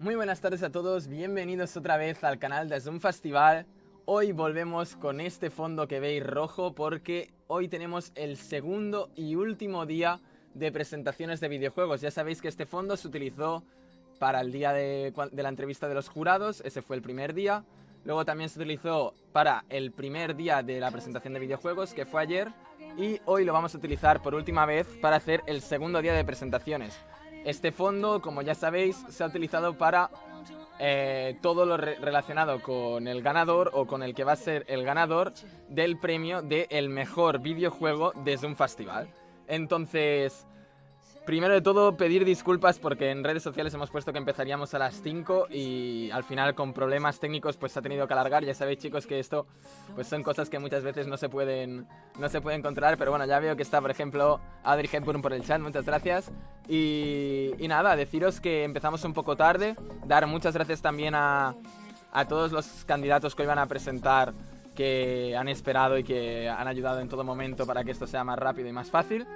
Muy buenas tardes a todos, bienvenidos otra vez al canal de Zoom Festival. Hoy volvemos con este fondo que veis rojo porque hoy tenemos el segundo y último día de presentaciones de videojuegos. Ya sabéis que este fondo se utilizó para el día de la entrevista de los jurados, ese fue el primer día. Luego también se utilizó para el primer día de la presentación de videojuegos, que fue ayer. Y hoy lo vamos a utilizar por última vez para hacer el segundo día de presentaciones. Este fondo, como ya sabéis, se ha utilizado para todo lo relacionado con el ganador o con el que va a ser el ganador del premio de el mejor videojuego de Zoom Festival. Entonces, primero de todo, pedir disculpas porque en redes sociales hemos puesto que empezaríamos a las 5 y al final con problemas técnicos pues se ha tenido que alargar. Ya sabéis, chicos, que esto pues son cosas que muchas veces no se pueden controlar, pero bueno, ya veo que está, por ejemplo, Adri Hepburn por el chat, muchas gracias. Y nada, deciros que empezamos un poco tarde, dar muchas gracias también a todos los candidatos que hoy van a presentar, que han esperado y que han ayudado en todo momento para que esto sea más rápido y más fácil.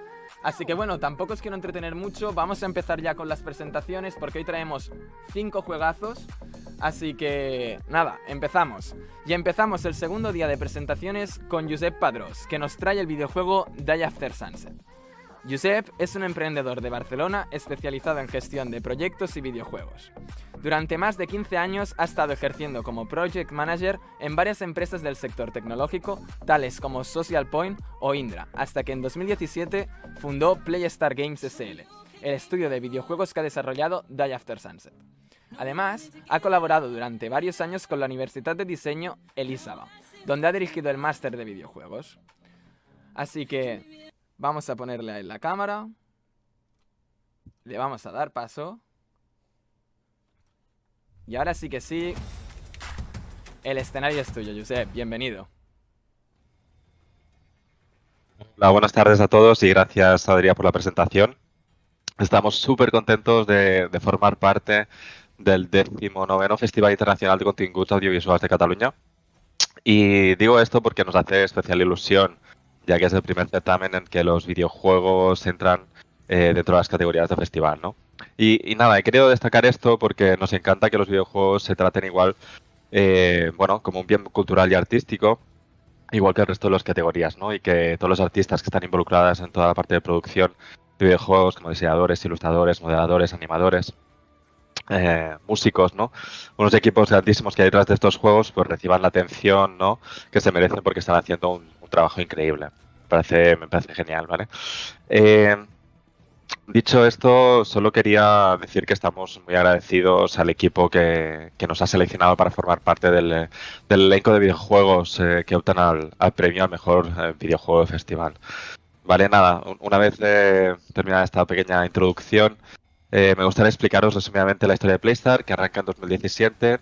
Así que bueno, tampoco os quiero entretener mucho, vamos a empezar ya con las presentaciones porque hoy traemos 5 juegazos. Así que nada, empezamos. Y empezamos el segundo día de presentaciones con Josep Padrós, que nos trae el videojuego Die After Sunset. Josep es un emprendedor de Barcelona especializado en gestión de proyectos y videojuegos. Durante más de 15 años ha estado ejerciendo como Project Manager en varias empresas del sector tecnológico, tales como Social Point o Indra, hasta que en 2017 fundó Playstar Games SL, el estudio de videojuegos que ha desarrollado Die After Sunset. Además, ha colaborado durante varios años con la Universidad de Diseño Elisava, donde ha dirigido el máster de videojuegos. Así que vamos a ponerle a él la cámara. Le vamos a dar paso. Y ahora sí que sí, el escenario es tuyo, Josep. Bienvenido. Hola, buenas tardes a todos y gracias, Adrià, por la presentación. Estamos súper contentos de formar parte del 19º Festival Internacional de Continguts Audiovisuals de Cataluña. Y digo esto porque nos hace especial ilusión, ya que es el primer certamen en que los videojuegos entran dentro de las categorías del festival, ¿no? Y nada, he querido destacar esto porque nos encanta que los videojuegos se traten igual, bueno, como un bien cultural y artístico, igual que el resto de las categorías, ¿no? Y que todos los artistas que están involucrados en toda la parte de producción de videojuegos, como diseñadores, ilustradores, modeladores, animadores, músicos, ¿no? Unos equipos grandísimos que hay detrás de estos juegos, pues reciban la atención, ¿no? Que se merecen porque están haciendo un trabajo increíble. Me parece genial, ¿vale? Eh, Dicho esto, solo quería decir que estamos muy agradecidos al equipo que nos ha seleccionado para formar parte del elenco de videojuegos que optan al premio al mejor videojuego de festival. Vale, nada, una vez terminada esta pequeña introducción, me gustaría explicaros resumidamente la historia de Playstar, que arranca en 2017.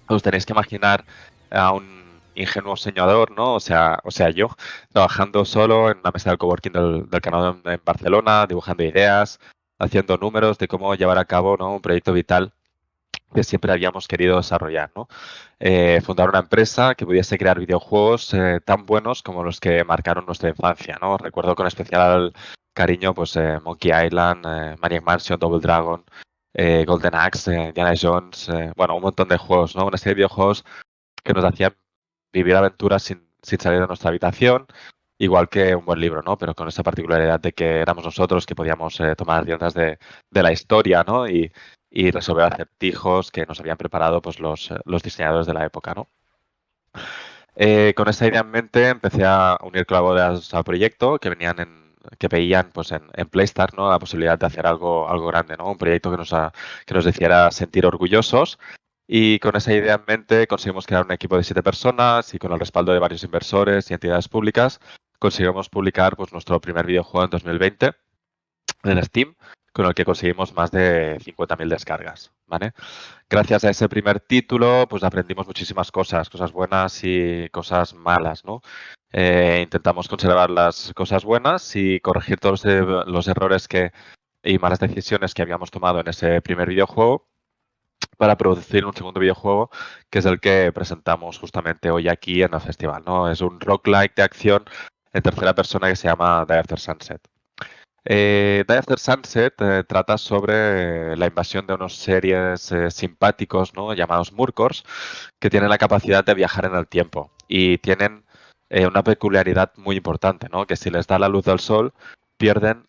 Os tenéis que imaginar a un ingenuo soñador, ¿no? O sea, yo, trabajando solo en una mesa del coworking del canal en Barcelona, dibujando ideas, haciendo números de cómo llevar a cabo, ¿no? Un proyecto vital que siempre habíamos querido desarrollar, ¿no? Fundar una empresa que pudiese crear videojuegos tan buenos como los que marcaron nuestra infancia, ¿no? Recuerdo con especial cariño, pues, Monkey Island, Maniac Mansion, Double Dragon, Golden Axe, Indiana Jones, bueno, un montón de juegos, ¿no? Una serie de videojuegos que nos hacían vivir aventuras sin salir de nuestra habitación, igual que un buen libro, ¿no? Pero con esa particularidad de que éramos nosotros que podíamos tomar riendas de la historia, ¿no? Y resolver acertijos que nos habían preparado pues los diseñadores de la época, ¿no? Con esa idea en mente empecé a unir colaboradores al proyecto que veían pues en Playstar, ¿no? La posibilidad de hacer algo grande, ¿no? Un proyecto que nos hiciera sentir orgullosos. Y con esa idea en mente conseguimos crear un equipo de 7 personas y con el respaldo de varios inversores y entidades públicas conseguimos publicar pues, nuestro primer videojuego en 2020 en Steam, con el que conseguimos más de 50.000 descargas, ¿vale? Gracias a ese primer título, pues aprendimos muchísimas cosas, cosas buenas y cosas malas, ¿no? Intentamos conservar las cosas buenas y corregir todos los errores y malas decisiones que habíamos tomado en ese primer videojuego para producir un segundo videojuego, que es el que presentamos justamente hoy aquí en el festival, ¿no? Es un roguelike de acción en tercera persona que se llama Die After Sunset. Day After Sunset trata sobre la invasión de unos seres simpáticos, ¿no? Llamados Murkors, que tienen la capacidad de viajar en el tiempo y tienen una peculiaridad muy importante, ¿no? Que si les da la luz del sol, pierden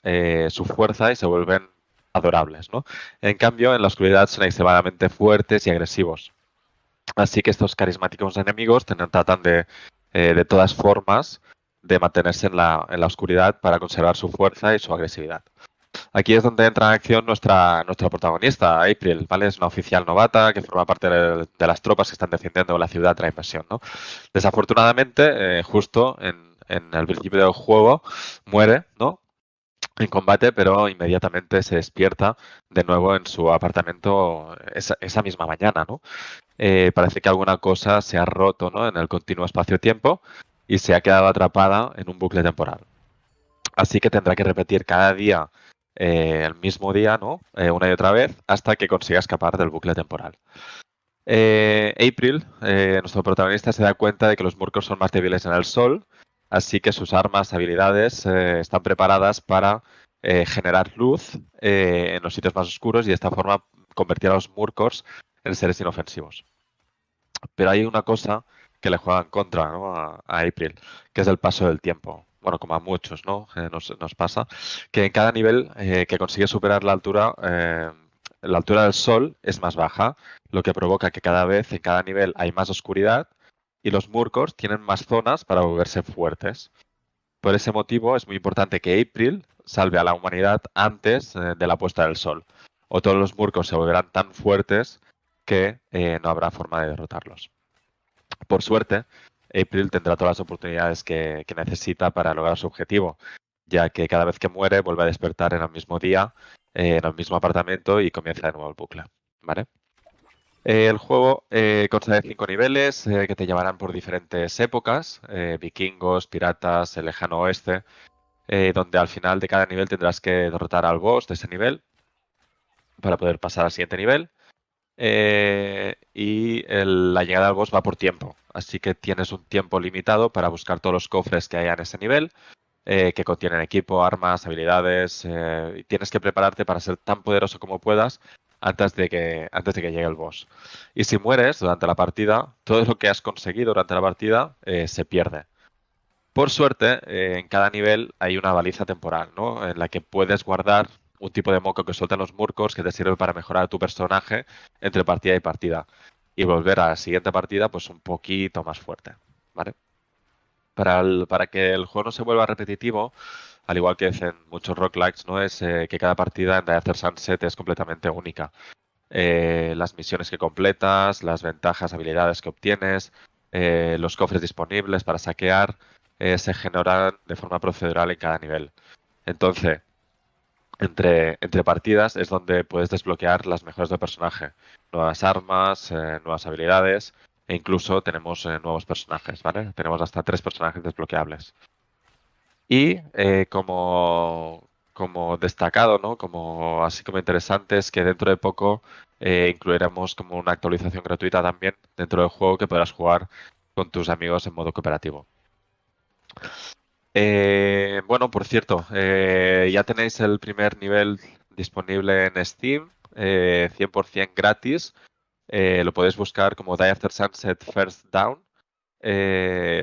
su fuerza y se vuelven adorables, ¿no? En cambio, en la oscuridad son extremadamente fuertes y agresivos. Así que estos carismáticos enemigos tratan de todas formas, de mantenerse en la oscuridad para conservar su fuerza y su agresividad. Aquí es donde entra en acción nuestra protagonista, April, ¿vale? Es una oficial novata que forma parte de las tropas que están defendiendo la ciudad de la invasión, ¿no? Desafortunadamente, justo en el principio del juego, muere, ¿no? En combate, pero inmediatamente se despierta de nuevo en su apartamento esa misma mañana, ¿no? Parece que alguna cosa se ha roto, ¿no? En el continuo espacio-tiempo y se ha quedado atrapada en un bucle temporal. Así que tendrá que repetir cada día el mismo día, ¿no? Una y otra vez, hasta que consiga escapar del bucle temporal. April, nuestro protagonista, se da cuenta de que los Murkos son más débiles en el sol, así que sus armas, habilidades están preparadas para generar luz en los sitios más oscuros y de esta forma convertir a los Murkors en seres inofensivos. Pero hay una cosa que le juega en contra, ¿no? A April, que es el paso del tiempo. Bueno, como a muchos, ¿no? Nos pasa que en cada nivel que consigue superar la altura del sol es más baja, lo que provoca que cada vez en cada nivel hay más oscuridad y los Murkors tienen más zonas para volverse fuertes. Por ese motivo es muy importante que April salve a la humanidad antes de la puesta del sol, o todos los Murkors se volverán tan fuertes que no habrá forma de derrotarlos. Por suerte, April tendrá todas las oportunidades que necesita para lograr su objetivo, ya que cada vez que muere vuelve a despertar en el mismo día, en el mismo apartamento y comienza de nuevo el bucle. ¿Vale? El juego consta de 5 niveles que te llevarán por diferentes épocas, vikingos, piratas, el lejano oeste, donde al final de cada nivel tendrás que derrotar al boss de ese nivel para poder pasar al siguiente nivel. La llegada al boss va por tiempo, así que tienes un tiempo limitado para buscar todos los cofres que haya en ese nivel, que contienen equipo, armas, habilidades, y tienes que prepararte para ser tan poderoso como puedas antes de que llegue el boss. Y si mueres durante la partida, todo lo que has conseguido durante la partida se pierde. Por suerte, en cada nivel hay una baliza temporal, ¿no? En la que puedes guardar un tipo de moco que sueltan los murcos que te sirve para mejorar tu personaje entre partida y partida. Y volver a la siguiente partida, pues un poquito más fuerte, ¿vale? Para que el juego no se vuelva repetitivo, al igual que en muchos roguelikes, ¿no? Es que cada partida en The After Sunset es completamente única. Las misiones que completas, las ventajas, habilidades que obtienes, los cofres disponibles para saquear, se generan de forma procedural en cada nivel. Entonces, entre partidas es donde puedes desbloquear las mejoras del personaje, nuevas armas, nuevas habilidades e incluso tenemos nuevos personajes, ¿vale? Tenemos hasta 3 personajes desbloqueables. Y como destacado, ¿no? Como así como interesante es que dentro de poco incluiremos como una actualización gratuita también dentro del juego que podrás jugar con tus amigos en modo cooperativo. Bueno, por cierto, ya tenéis el primer nivel disponible en Steam, 100% gratis. Lo podéis buscar como Die After Sunset First Down.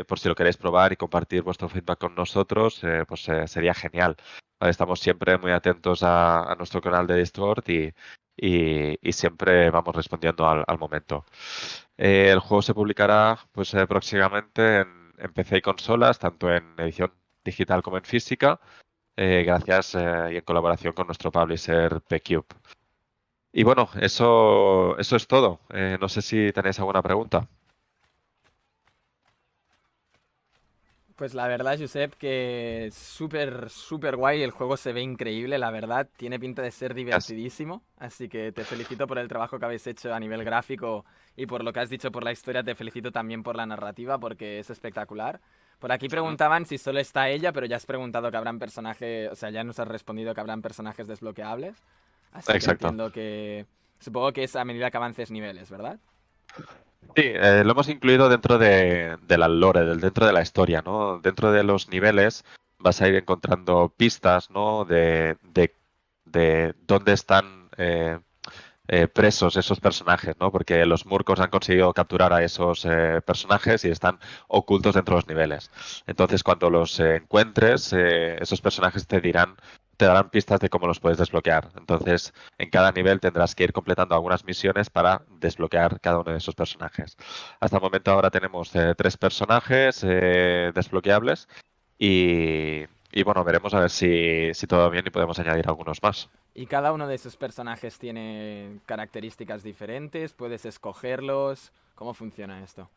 Por si lo queréis probar y compartir vuestro feedback con nosotros, pues sería genial. Vale, estamos siempre muy atentos a nuestro canal de Discord y siempre vamos respondiendo al momento. El juego se publicará pues próximamente en PC y consolas, tanto en edición digital como en física, gracias y en colaboración con nuestro publisher PCube. Y bueno, eso es todo. No sé si tenéis alguna pregunta. Pues la verdad, Josep, que es súper, súper guay. El juego se ve increíble, la verdad. Tiene pinta de ser Gracias. divertidísimo. Así que te felicito por el trabajo que habéis hecho a nivel gráfico y por lo que has dicho por la historia. Te felicito también por la narrativa porque es espectacular. Por aquí preguntaban si solo está ella, pero ya has preguntado que habrán personajes, o sea, ya nos has respondido que habrán personajes desbloqueables. Así que Exacto. entiendo que... Supongo que es a medida que avances niveles, ¿verdad? Sí, lo hemos incluido dentro de la lore, dentro de la historia, ¿no? Dentro de los niveles vas a ir encontrando pistas, ¿no? De dónde están presos esos personajes, ¿no? Porque los Murkos han conseguido capturar a esos personajes y están ocultos dentro de los niveles. Entonces, cuando los encuentres, esos personajes te darán pistas de cómo los puedes desbloquear. Entonces, en cada nivel tendrás que ir completando algunas misiones para desbloquear cada uno de esos personajes. Hasta el momento ahora tenemos 3 personajes desbloqueables y bueno, veremos a ver si todo va bien y podemos añadir algunos más. Y cada uno de esos personajes tiene características diferentes, puedes escogerlos. ¿Cómo funciona esto?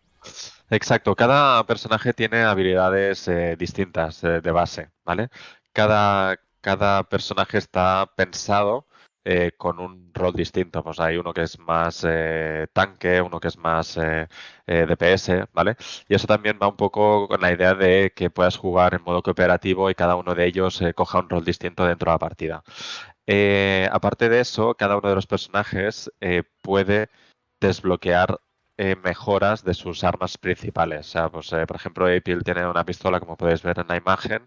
Exacto, cada personaje tiene habilidades distintas de base, ¿vale? Cada personaje está pensado con un rol distinto. Pues hay uno que es más tanque, uno que es más DPS, ¿vale? Y eso también va un poco con la idea de que puedas jugar en modo cooperativo y cada uno de ellos coja un rol distinto dentro de la partida. Aparte de eso, cada uno de los personajes puede desbloquear mejoras de sus armas principales. O sea, pues, por ejemplo, April tiene una pistola, como podéis ver en la imagen,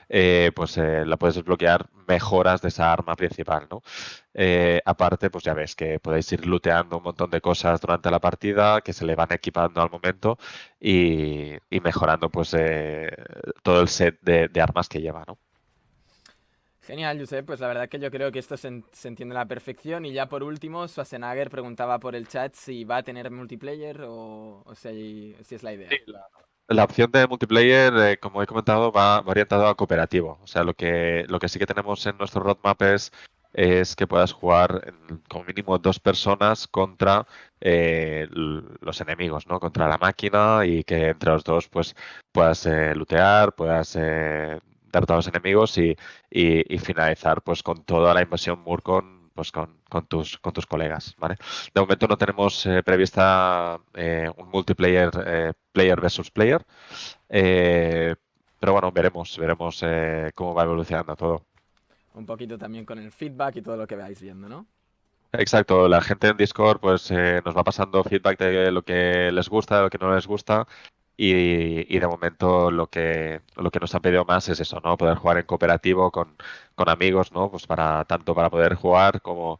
la puedes desbloquear mejoras de esa arma principal, ¿no? Aparte, pues ya ves que podéis ir looteando un montón de cosas durante la partida que se le van equipando al momento y mejorando pues todo el set de armas que lleva, ¿no? Genial, Josep. Pues la verdad que yo creo que esto se entiende a la perfección. Y ya por último, Schwarzenegger preguntaba por el chat si va a tener multiplayer o si es la Sí, idea. la opción de multiplayer, como he comentado, va orientado a cooperativo. O sea, lo que sí que tenemos en nuestro roadmap es que puedas jugar como mínimo 2 personas contra los enemigos, ¿no? Contra la máquina y que entre los dos pues puedas lootear, puedas derrotar a los enemigos y finalizar pues con toda la invasión Murkon pues con tus colegas, ¿vale? De momento no tenemos prevista un multiplayer player versus player, eh, pero bueno, veremos cómo va evolucionando todo. Un poquito también con el feedback y todo lo que veáis viendo, ¿no? Exacto, la gente en Discord pues nos va pasando feedback de lo que les gusta, de lo que no les gusta y de momento lo que nos han pedido más es eso, ¿no? Poder jugar en cooperativo con amigos, ¿no? Pues para tanto para poder jugar como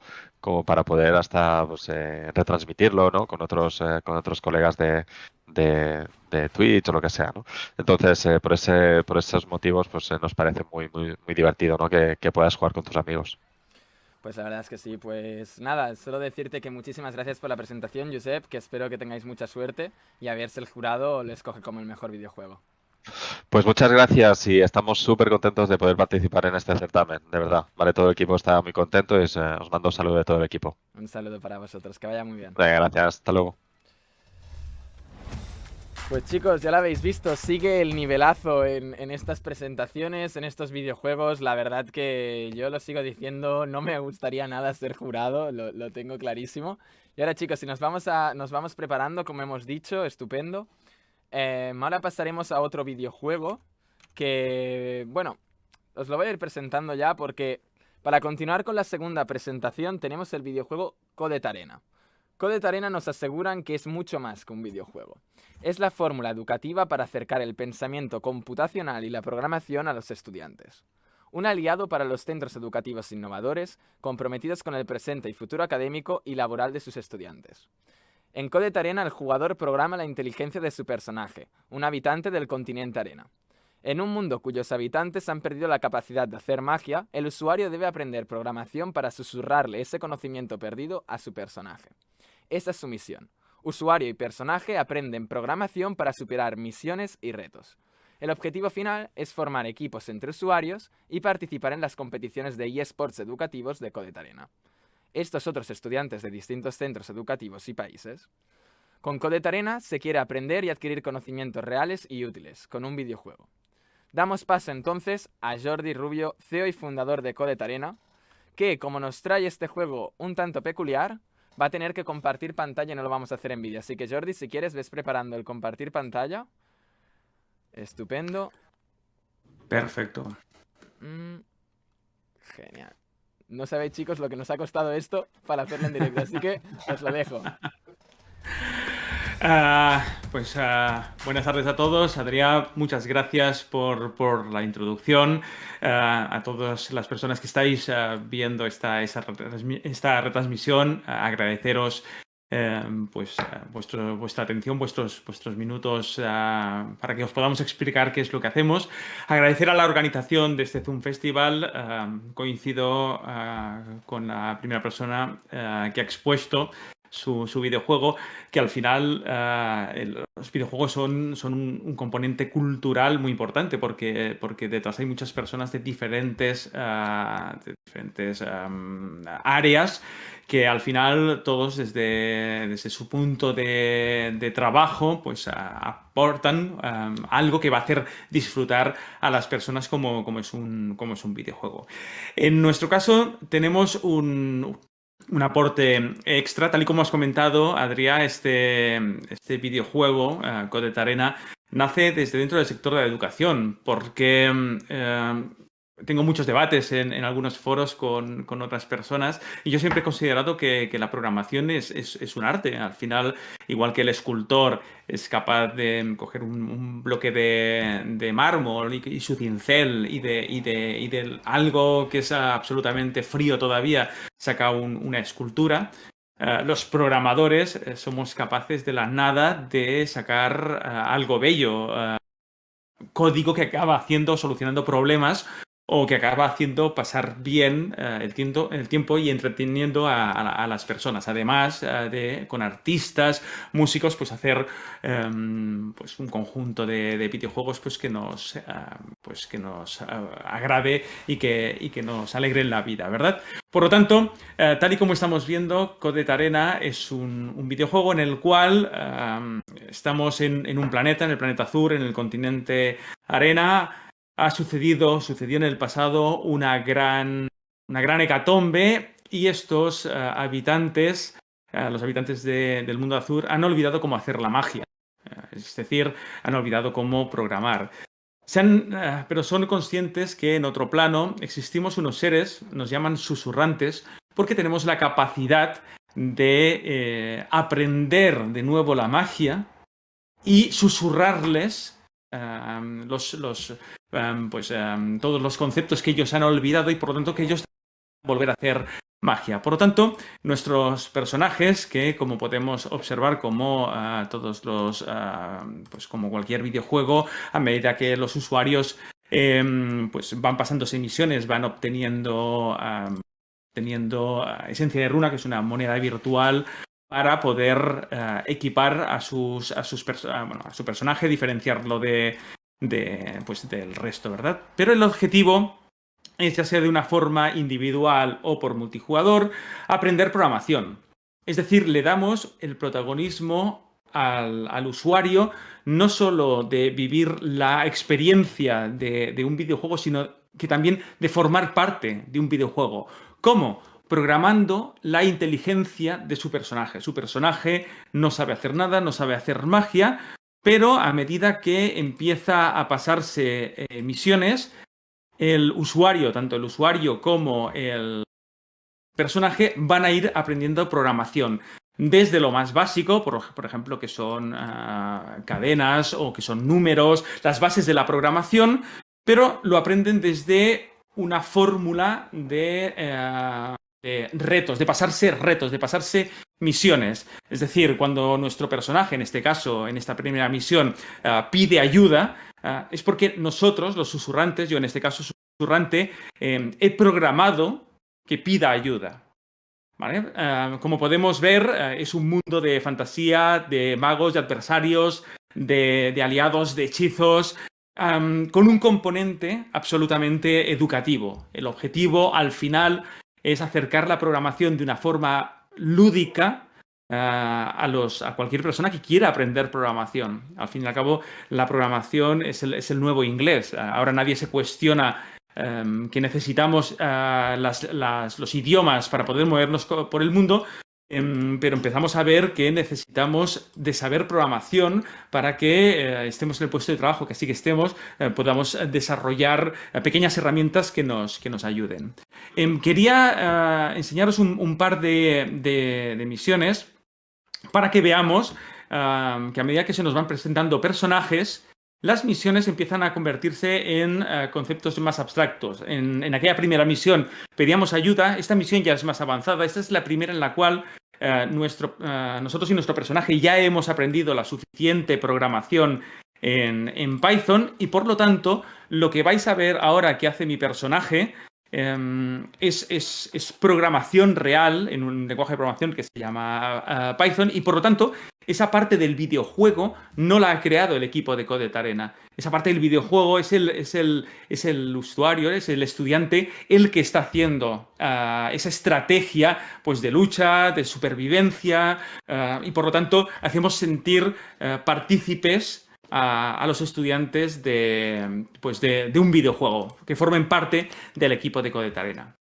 para poder hasta pues, retransmitirlo, ¿no? Con otros colegas de Twitch o lo que sea, ¿no? Entonces, por esos motivos pues nos parece muy divertido, ¿no? Que puedas jugar con tus amigos. Pues la verdad es que sí, pues nada, solo decirte que muchísimas gracias por la presentación, Josep, que espero que tengáis mucha suerte y a ver si el jurado le escoge como el mejor videojuego. Pues muchas gracias y estamos súper contentos de poder participar en este certamen, de verdad. Vale, todo el equipo está muy contento y os mando un saludo de todo el equipo. Un saludo para vosotros, que vaya muy bien. Venga, gracias, hasta luego. Pues chicos, ya lo habéis visto, sigue el nivelazo en estas presentaciones, en estos videojuegos. La verdad que yo lo sigo diciendo, no me gustaría nada ser jurado, lo tengo clarísimo. Y ahora chicos, si nos vamos preparando, como hemos dicho, estupendo. Ahora pasaremos a otro videojuego que, bueno, os lo voy a ir presentando ya porque para continuar con la segunda presentación tenemos el videojuego Codet Arena. Codet Arena nos aseguran que es mucho más que un videojuego. Es la fórmula educativa para acercar el pensamiento computacional y la programación a los estudiantes. Un aliado para los centros educativos innovadores, comprometidos con el presente y futuro académico y laboral de sus estudiantes. En Codet Arena el jugador programa la inteligencia de su personaje, un habitante del continente Arena. En un mundo cuyos habitantes han perdido la capacidad de hacer magia, el usuario debe aprender programación para susurrarle ese conocimiento perdido a su personaje. Esa es su misión. Usuario y personaje aprenden programación para superar misiones y retos. El objetivo final es formar equipos entre usuarios y participar en las competiciones de eSports educativos de Codet Arena. Estos otros estudiantes de distintos centros educativos y países. Con Codet Arena se quiere aprender y adquirir conocimientos reales y útiles, con un videojuego. Damos paso entonces a Jordi Rubio, CEO y fundador de Codet Arena, que, como nos trae este juego un tanto peculiar, va a tener que compartir pantalla y no lo vamos a hacer en vídeo. Así que Jordi, si quieres, ves preparando el compartir pantalla. Estupendo. Perfecto. Genial. No sabéis, chicos, lo que nos ha costado esto para hacerlo en directo, así que os lo dejo. Buenas tardes a todos. Adrià, muchas gracias por la introducción. A todas las personas que estáis viendo esta retransmisión, agradeceros vuestra atención, vuestros minutos para que os podamos explicar qué es lo que hacemos. Agradecer a la organización de este Zoom Festival. Coincido con la primera persona que ha expuesto su videojuego, que al final los videojuegos son un componente cultural muy importante porque detrás hay muchas personas de diferentes áreas que al final todos desde su punto de trabajo pues aportan algo que va a hacer disfrutar a las personas como es un videojuego. En nuestro caso tenemos un aporte extra, tal y como has comentado, Adrià. Este videojuego, Codet Arena, nace desde dentro del sector de la educación, porque tengo muchos debates en algunos foros con otras personas, y yo siempre he considerado que la programación es un arte. Al final, igual que el escultor es capaz de coger un bloque de mármol y su cincel y de algo que es absolutamente frío todavía saca una escultura, los programadores somos capaces de la nada de sacar algo bello, código que acaba solucionando problemas o que acaba haciendo pasar bien el tiempo y entreteniendo a las personas. Además con artistas, músicos, pues hacer pues un conjunto de videojuegos pues que nos agrade y que nos alegre la vida, ¿verdad? Por lo tanto, tal y como estamos viendo, Codet Arena es un videojuego en el cual estamos en un planeta, en el planeta Azur, en el continente Arena. Sucedió en el pasado una gran hecatombe, y estos habitantes, los habitantes del mundo Azur, han olvidado cómo hacer la magia. Es decir, han olvidado cómo programar. Pero son conscientes que en otro plano existimos unos seres, nos llaman susurrantes, porque tenemos la capacidad de aprender de nuevo la magia y susurrarles todos los conceptos que ellos han olvidado, y por lo tanto que ellos volver a hacer magia. Por lo tanto, nuestros personajes, que como podemos observar, como todos los como cualquier videojuego, a medida que los usuarios pues van pasándose misiones, van obteniendo esencia de runa, que es una moneda virtual, para poder equipar a su personaje, diferenciarlo del resto, ¿verdad? Pero el objetivo es, ya sea de una forma individual o por multijugador, aprender programación. Es decir, le damos el protagonismo al usuario, no solo de vivir la experiencia de un videojuego, sino que también de formar parte de un videojuego. ¿Cómo? Programando la inteligencia de su personaje. Su personaje no sabe hacer nada, no sabe hacer magia, pero a medida que empieza a pasarse misiones, el usuario, tanto el usuario como el personaje, van a ir aprendiendo programación. Desde lo más básico, por ejemplo, que son cadenas o que son números, las bases de la programación, pero lo aprenden desde una fórmula de retos, de pasarse misiones. Es decir, cuando nuestro personaje, en este caso, en esta primera misión, pide ayuda, es porque nosotros, los susurrantes, yo en este caso susurrante, he programado que pida ayuda. ¿Vale? Como podemos ver, es un mundo de fantasía, de magos, de adversarios, de aliados, de hechizos, con un componente absolutamente educativo. El objetivo, al final, es acercar la programación de una forma lúdica a cualquier persona que quiera aprender programación. Al fin y al cabo, la programación es el nuevo inglés. Ahora nadie se cuestiona que necesitamos los idiomas para poder movernos por el mundo, pero empezamos a ver que necesitamos de saber programación para que estemos en el puesto de trabajo, que así que podamos desarrollar pequeñas herramientas que nos ayuden. Quería enseñaros un par de misiones para que veamos que a medida que se nos van presentando personajes, las misiones empiezan a convertirse en conceptos más abstractos. En aquella primera misión pedíamos ayuda, esta misión ya es más avanzada, esta es la primera en la cual nosotros y nuestro personaje ya hemos aprendido la suficiente programación en Python y por lo tanto lo que vais a ver ahora que hace mi personaje es programación real en un lenguaje de programación que se llama Python y por lo tanto esa parte del videojuego no la ha creado el equipo de Coded Arena. Esa parte del videojuego es el usuario, es el estudiante el que está haciendo esa estrategia pues, de lucha, de supervivencia y por lo tanto hacemos sentir partícipes a los estudiantes de un videojuego, que formen parte del equipo de Coded Arena.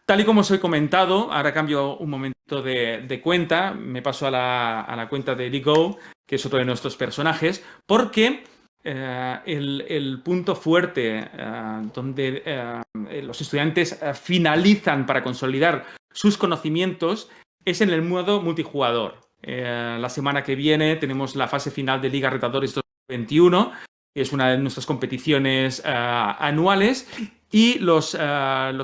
Tal y como os he comentado, ahora cambio un momento de cuenta, me paso a la cuenta de LeGo, que es otro de nuestros personajes, porque el punto fuerte donde los estudiantes finalizan para consolidar sus conocimientos es en el modo multijugador. La semana que viene tenemos la fase final de Liga Retadores 2021, que es una de nuestras competiciones anuales, y los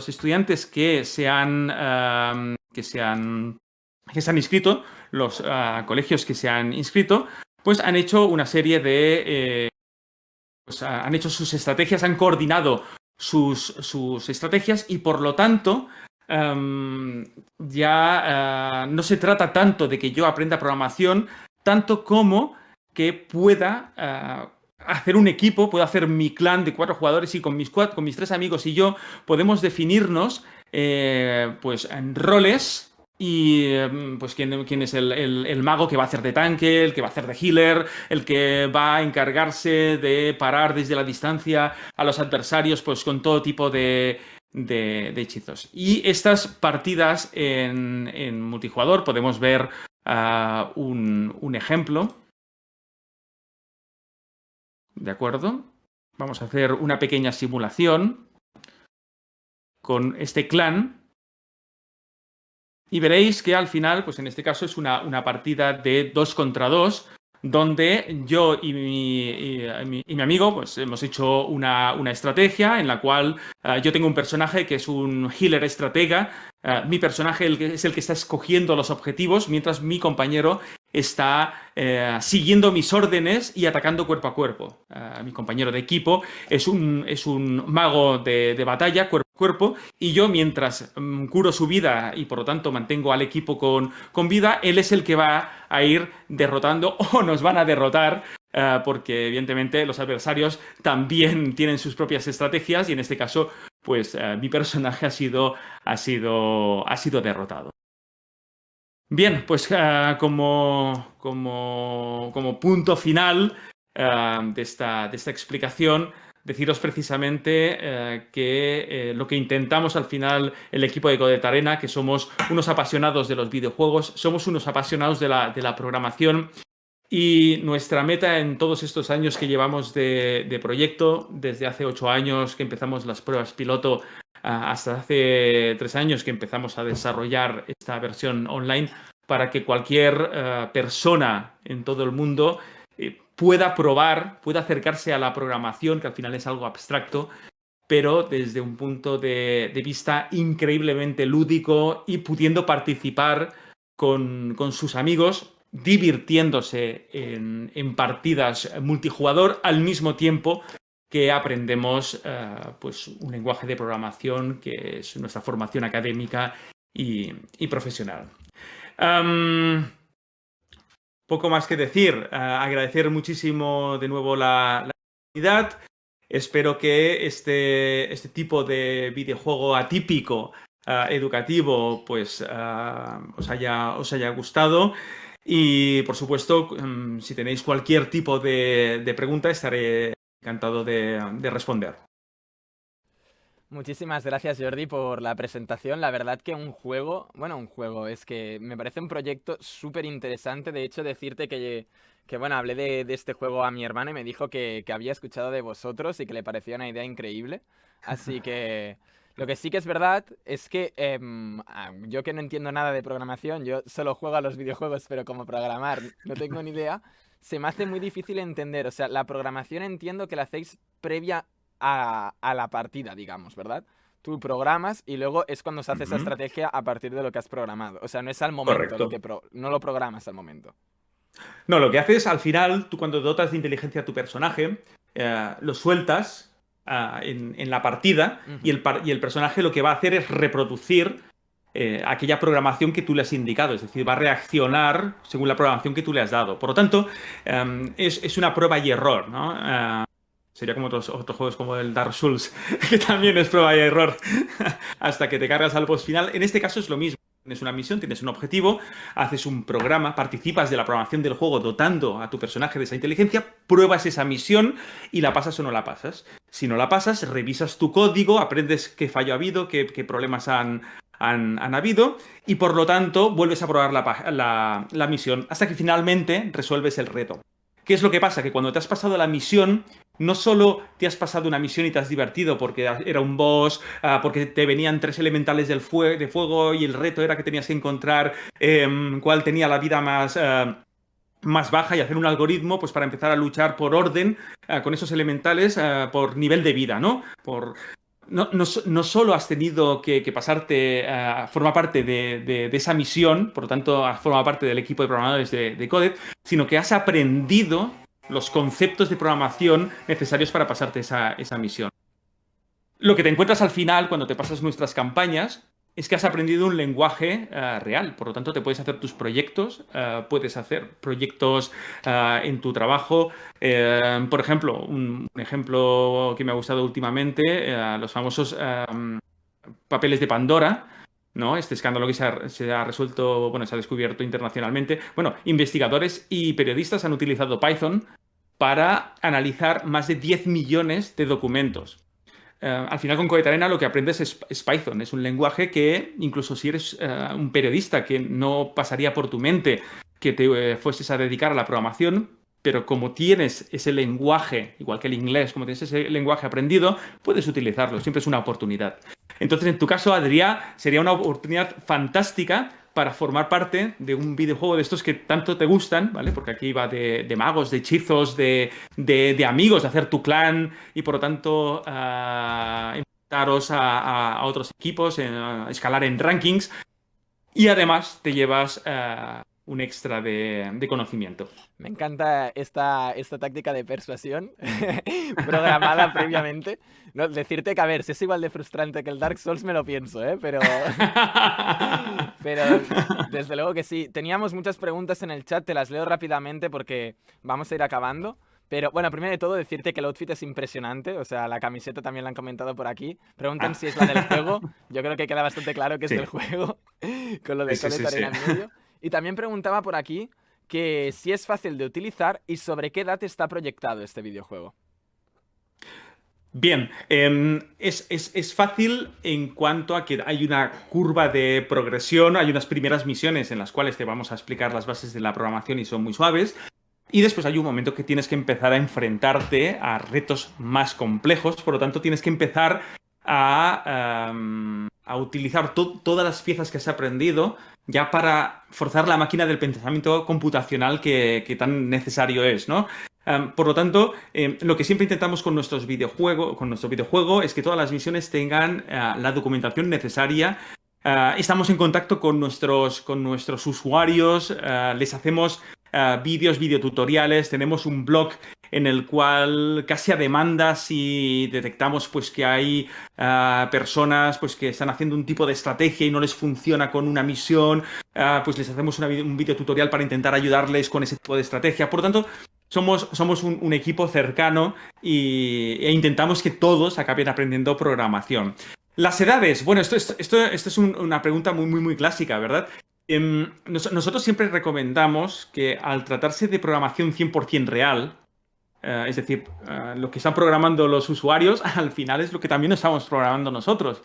estudiantes que se han inscrito, los colegios que se han inscrito, pues han hecho una serie de... han hecho sus estrategias, han coordinado sus estrategias y por lo tanto ya no se trata tanto de que yo aprenda programación, tanto como que pueda hacer un equipo, puedo hacer mi clan de 4 jugadores y con mis 3 amigos y yo podemos definirnos pues en roles y pues quién es el mago que va a hacer de tanque, el que va a hacer de healer, el que va a encargarse de parar desde la distancia a los adversarios pues con todo tipo de hechizos. Y estas partidas en multijugador podemos ver un ejemplo. ¿De acuerdo? Vamos a hacer una pequeña simulación con este clan y veréis que al final, pues en este caso es una partida de 2 contra 2, donde yo y mi amigo pues hemos hecho una estrategia en la cual yo tengo un personaje que es un healer estratega, mi personaje es el que está escogiendo los objetivos, mientras mi compañero está siguiendo mis órdenes y atacando cuerpo a cuerpo. Mi compañero de equipo es un mago de batalla, cuerpo a cuerpo, y yo mientras curo su vida y por lo tanto mantengo al equipo con vida, él es el que va a ir derrotando o nos van a derrotar porque evidentemente los adversarios también tienen sus propias estrategias y en este caso pues mi personaje ha sido derrotado. Bien, pues como punto final de esta explicación, deciros precisamente que lo que intentamos al final el equipo de Coded Arena, que somos unos apasionados de los videojuegos, somos unos apasionados de la programación y nuestra meta en todos estos años que llevamos de proyecto, desde hace 8 años que empezamos las pruebas piloto hasta hace 3 años que empezamos a desarrollar esta versión online para que cualquier persona en todo el mundo pueda probar, pueda acercarse a la programación, que al final es algo abstracto, pero desde un punto de vista increíblemente lúdico y pudiendo participar con sus amigos, divirtiéndose en partidas multijugador al mismo tiempo que aprendemos pues un lenguaje de programación que es nuestra formación académica y profesional. Poco más que decir. Agradecer muchísimo de nuevo la oportunidad. Espero que este tipo de videojuego atípico educativo pues os haya gustado. Y por supuesto, si tenéis cualquier tipo de pregunta, estaré encantado de responder. Muchísimas gracias, Jordi, por la presentación. La verdad que es que me parece un proyecto súper interesante. De hecho, decirte que bueno, hablé de este juego a mi hermano y me dijo que había escuchado de vosotros y que le parecía una idea increíble. Así que Lo que sí que es verdad es que yo que no entiendo nada de programación, yo solo juego a los videojuegos, pero como programar no tengo ni idea, se me hace muy difícil entender. O sea, la programación entiendo que la hacéis previa a la partida, digamos, ¿verdad? Tú programas y luego es cuando se hace esa estrategia a partir de lo que has programado. O sea, no es al momento, Correcto. no lo programas al momento. No, lo que haces al final, tú cuando dotas de inteligencia a tu personaje, lo sueltas en la partida y Ujú. y el personaje lo que va a hacer es reproducir aquella programación que tú le has indicado, es decir, va a reaccionar según la programación que tú le has dado. Por lo tanto, es una prueba y error, ¿no? Sería como otros juegos como el Dark Souls, que también es prueba y error hasta que te cargas al boss final. En este caso es lo mismo. Tienes una misión, tienes un objetivo, haces un programa, participas de la programación del juego dotando a tu personaje de esa inteligencia, pruebas esa misión y la pasas o no la pasas. Si no la pasas, revisas tu código, aprendes qué fallo ha habido, qué problemas han habido y por lo tanto vuelves a probar la misión hasta que finalmente resuelves el reto. ¿Qué es lo que pasa? Que cuando te has pasado la misión, no solo te has pasado una misión y te has divertido porque era un boss, porque te venían 3 elementales de fuego y el reto era que tenías que encontrar cuál tenía la vida más baja y hacer un algoritmo pues para empezar a luchar por orden con esos elementales por nivel de vida, ¿no? No solo has tenido que pasarte a formar parte de esa misión, por lo tanto, has formado parte del equipo de programadores de Coded, sino que has aprendido los conceptos de programación necesarios para pasarte esa misión. Lo que te encuentras al final, cuando te pasas nuestras campañas, es que has aprendido un lenguaje real. Por lo tanto, te puedes hacer tus proyectos, puedes hacer proyectos en tu trabajo. Por ejemplo, un ejemplo que me ha gustado últimamente, los famosos papeles de Pandora. ¿No? Este escándalo que se ha resuelto, bueno, se ha descubierto internacionalmente. Bueno, investigadores y periodistas han utilizado Python para analizar más de 10 millones de documentos. Al final con Coded Arena lo que aprendes es Python. Es un lenguaje que incluso si eres un periodista que no pasaría por tu mente que te fueses a dedicar a la programación, pero como tienes ese lenguaje, igual que el inglés, como tienes ese lenguaje aprendido, puedes utilizarlo. Siempre es una oportunidad. Entonces, en tu caso, Adrián, sería una oportunidad fantástica para formar parte de un videojuego de estos que tanto te gustan, ¿vale? Porque aquí va de magos, de hechizos, de amigos, de hacer tu clan y por lo tanto enfrentaros a otros equipos, escalar en rankings y además te llevas un extra de conocimiento. Me encanta esta táctica de persuasión programada previamente. No, decirte que, a ver, si es igual de frustrante que el Dark Souls, me lo pienso, ¿eh? Pero desde luego que sí. Teníamos muchas preguntas en el chat, te las leo rápidamente porque vamos a ir acabando. Pero bueno, primero de todo decirte que el outfit es impresionante, o sea, la camiseta también la han comentado por aquí. Preguntan si es la del juego, yo creo que queda bastante claro que es Sí, del juego, con lo de sí, Coded sí, sí. Arena en medio. Y también preguntaba por aquí que si es fácil de utilizar y sobre qué edad está proyectado este videojuego. Bien, es fácil en cuanto a que hay una curva de progresión, hay unas primeras misiones en las cuales te vamos a explicar las bases de la programación y son muy suaves, y después hay un momento que tienes que empezar a enfrentarte a retos más complejos, por lo tanto tienes que empezar a utilizar todas las piezas que has aprendido ya para forzar la máquina del pensamiento computacional que tan necesario es, ¿no? Por lo tanto, lo que siempre intentamos con nuestro videojuego es que todas las misiones tengan la documentación necesaria. Estamos en contacto con nuestros usuarios, les hacemos videotutoriales, tenemos un blog en el cual casi a demanda si detectamos pues que hay personas pues que están haciendo un tipo de estrategia y no les funciona con una misión, pues les hacemos un videotutorial para intentar ayudarles con ese tipo de estrategia. Por lo tanto, somos un equipo cercano e intentamos que todos acaben aprendiendo programación. Las edades, bueno, esto es una pregunta muy clásica, ¿verdad? Nosotros siempre recomendamos que al tratarse de programación 100% real, es decir, lo que están programando los usuarios, al final es lo que también estamos programando nosotros.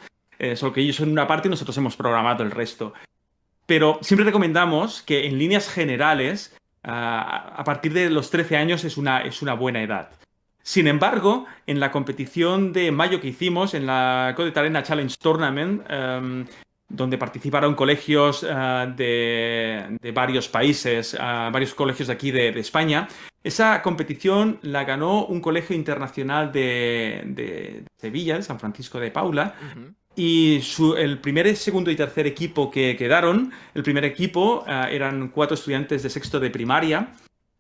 Solo que ellos son una parte y nosotros hemos programado el resto. Pero siempre recomendamos que en líneas generales, a partir de los 13 años es una buena edad. Sin embargo, en la competición de mayo que hicimos, en la Coded Arena Challenge Tournament, donde participaron colegios de varios países, varios colegios de aquí de España, esa competición la ganó un colegio internacional de Sevilla, de San Francisco de Paula. Ujú. Y el primer, segundo y tercer equipo que quedaron, el primer equipo eran 4 estudiantes de sexto de primaria,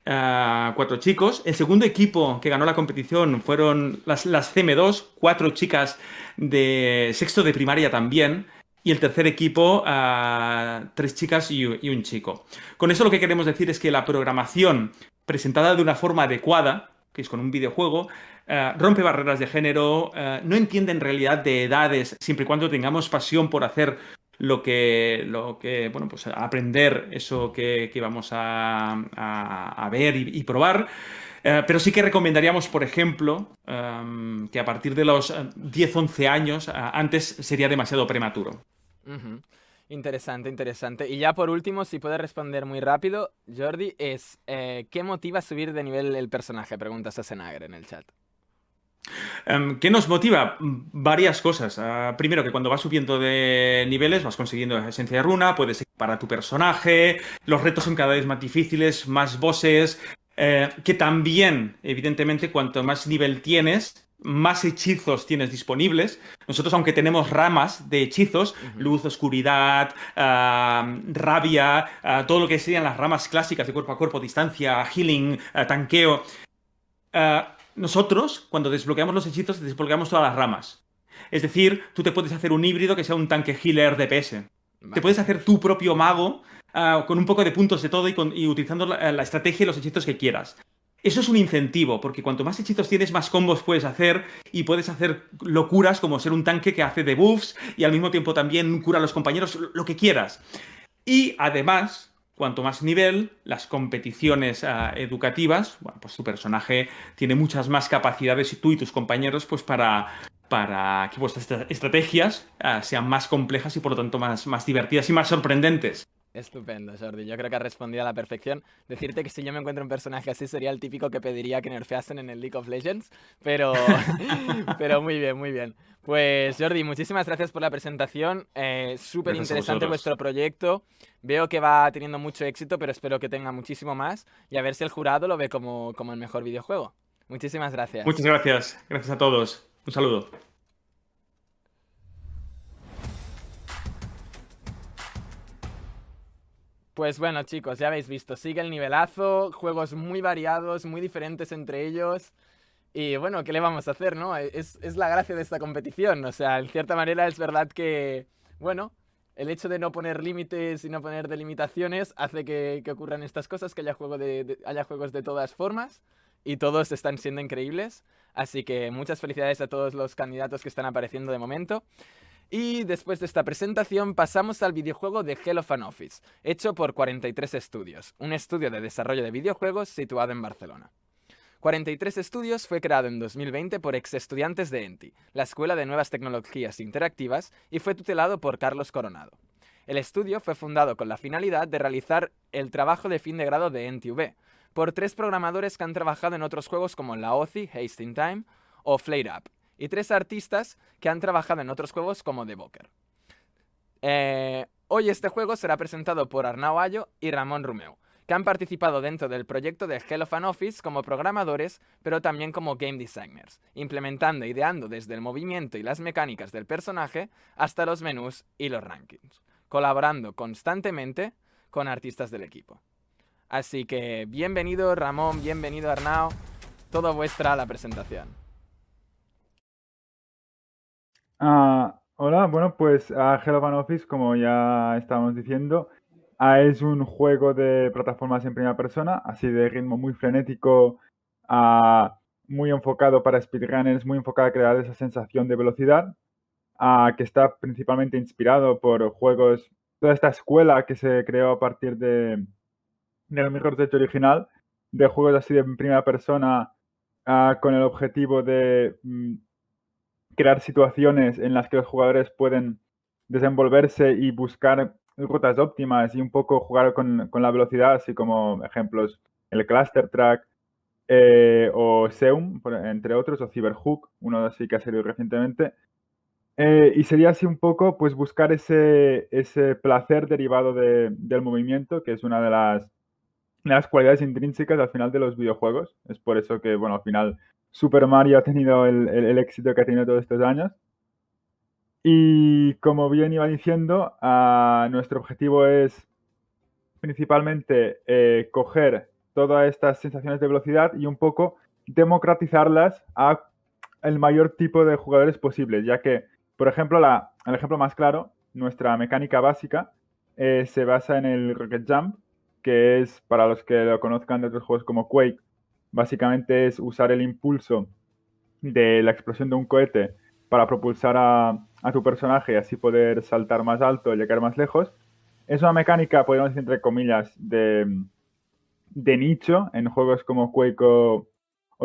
4 chicos. El segundo equipo que ganó la competición fueron las CM2, 4 chicas de sexto de primaria también. Y el tercer equipo, 3 chicas y un chico. Con eso lo que queremos decir es que la programación presentada de una forma adecuada, que es con un videojuego, rompe barreras de género, no entiende en realidad de edades, siempre y cuando tengamos pasión por hacer bueno, pues aprender eso que vamos a ver y probar. Pero sí que recomendaríamos, por ejemplo, que a partir de los 10-11 años, antes sería demasiado prematuro. Ujú. Interesante, interesante. Y ya por último, si puedes responder muy rápido, Jordi, es ¿qué motiva a subir de nivel el personaje? Pregunta Sassenagger en el chat. ¿Qué nos motiva? Varias cosas. Primero, que cuando vas subiendo de niveles vas consiguiendo esencia de runa, puedes equipar a tu personaje, los retos son cada vez más difíciles, más bosses, que también, evidentemente, cuanto más nivel tienes, más hechizos tienes disponibles. Nosotros, aunque tenemos ramas de hechizos, Ujú. luz, oscuridad, rabia, todo lo que serían las ramas clásicas de cuerpo a cuerpo, distancia, healing, tanqueo, nosotros, cuando desbloqueamos los hechizos, desbloqueamos todas las ramas. Es decir, tú te puedes hacer un híbrido que sea un tanque healer DPS. Te Vale. puedes hacer tu propio mago con un poco de puntos de todo y utilizando la estrategia y los hechizos que quieras. Eso es un incentivo, porque cuanto más hechizos tienes, más combos puedes hacer y puedes hacer locuras como ser un tanque que hace debuffs y al mismo tiempo también cura a los compañeros, lo que quieras. Y además, cuanto más nivel, las competiciones educativas, bueno, pues tu personaje tiene muchas más capacidades y tú y tus compañeros, pues para que vuestras estrategias sean más complejas y por lo tanto más divertidas y más sorprendentes. Estupendo, Jordi. Yo creo que has respondido a la perfección. Decirte que si yo me encuentro un personaje así sería el típico que pediría que nerfeasen en el League of Legends, pero, pero muy bien, muy bien. Pues Jordi, muchísimas gracias por la presentación. Súper Gracias a interesante vosotros. vuestro proyecto. Veo que va teniendo mucho éxito, pero espero que tenga muchísimo más y a ver si el jurado lo ve como el mejor videojuego. Muchísimas gracias. Muchas gracias. Gracias a todos. Un saludo. Pues bueno, chicos, ya habéis visto, sigue el nivelazo, juegos muy variados, muy diferentes entre ellos. Y bueno, ¿qué le vamos a hacer, no? Es la gracia de esta competición. O sea, en cierta manera es verdad que, bueno, el hecho de no poner límites y no poner delimitaciones hace que ocurran estas cosas, que haya, haya juegos de todas formas y todos están siendo increíbles. Así que muchas felicidades a todos los candidatos que están apareciendo de momento. Y después de esta presentación pasamos al videojuego de Hell of an Office, hecho por 43 Studios, un estudio de desarrollo de videojuegos situado en Barcelona. 43 Studios fue creado en 2020 por ex estudiantes de ENTI, la Escuela de Nuevas Tecnologías Interactivas, y fue tutelado por Carlos Coronado. El estudio fue fundado con la finalidad de realizar el trabajo de fin de grado de ENTI-UB, por 3 programadores que han trabajado en otros juegos como la OCI, Haste in Time o Flare Up, y 3 artistas que han trabajado en otros juegos como The Boker. Hoy este juego será presentado por Arnau Ayo y Ramón Rumeu, que han participado dentro del proyecto de Hell of an Office como programadores, pero también como game designers, implementando e ideando desde el movimiento y las mecánicas del personaje hasta los menús y los rankings, colaborando constantemente con artistas del equipo. Así que bienvenido Ramón, bienvenido Arnau, todo vuestra la presentación. Hola, bueno, pues Hell of an Office, como ya estábamos diciendo, es un juego de plataformas en primera persona, así de ritmo muy frenético, muy enfocado para speedrunners, muy enfocado a crear esa sensación de velocidad, que está principalmente inspirado por juegos, toda esta escuela que se creó a partir de lo mejor de hecho original, de juegos así de primera persona, con el objetivo de crear situaciones en las que los jugadores pueden desenvolverse y buscar rutas óptimas y un poco jugar con la velocidad, así como ejemplos el Cluster Track o Seum, entre otros, o Cyberhook, uno así que ha salido recientemente. Y sería así un poco, pues buscar ese placer derivado del movimiento, que es una de las cualidades intrínsecas al final de los videojuegos. Es por eso que, bueno, al final Super Mario ha tenido el éxito que ha tenido todos estos años. Y como bien iba diciendo, nuestro objetivo es principalmente coger todas estas sensaciones de velocidad y un poco democratizarlas a el mayor tipo de jugadores posibles, ya que, por ejemplo, el ejemplo más claro, nuestra mecánica básica se basa en el Rocket Jump, que es, para los que lo conozcan de otros juegos como Quake, básicamente es usar el impulso de la explosión de un cohete para propulsar a tu personaje y así poder saltar más alto y llegar más lejos. Es una mecánica, podríamos decir, entre comillas, de nicho en juegos como Quake o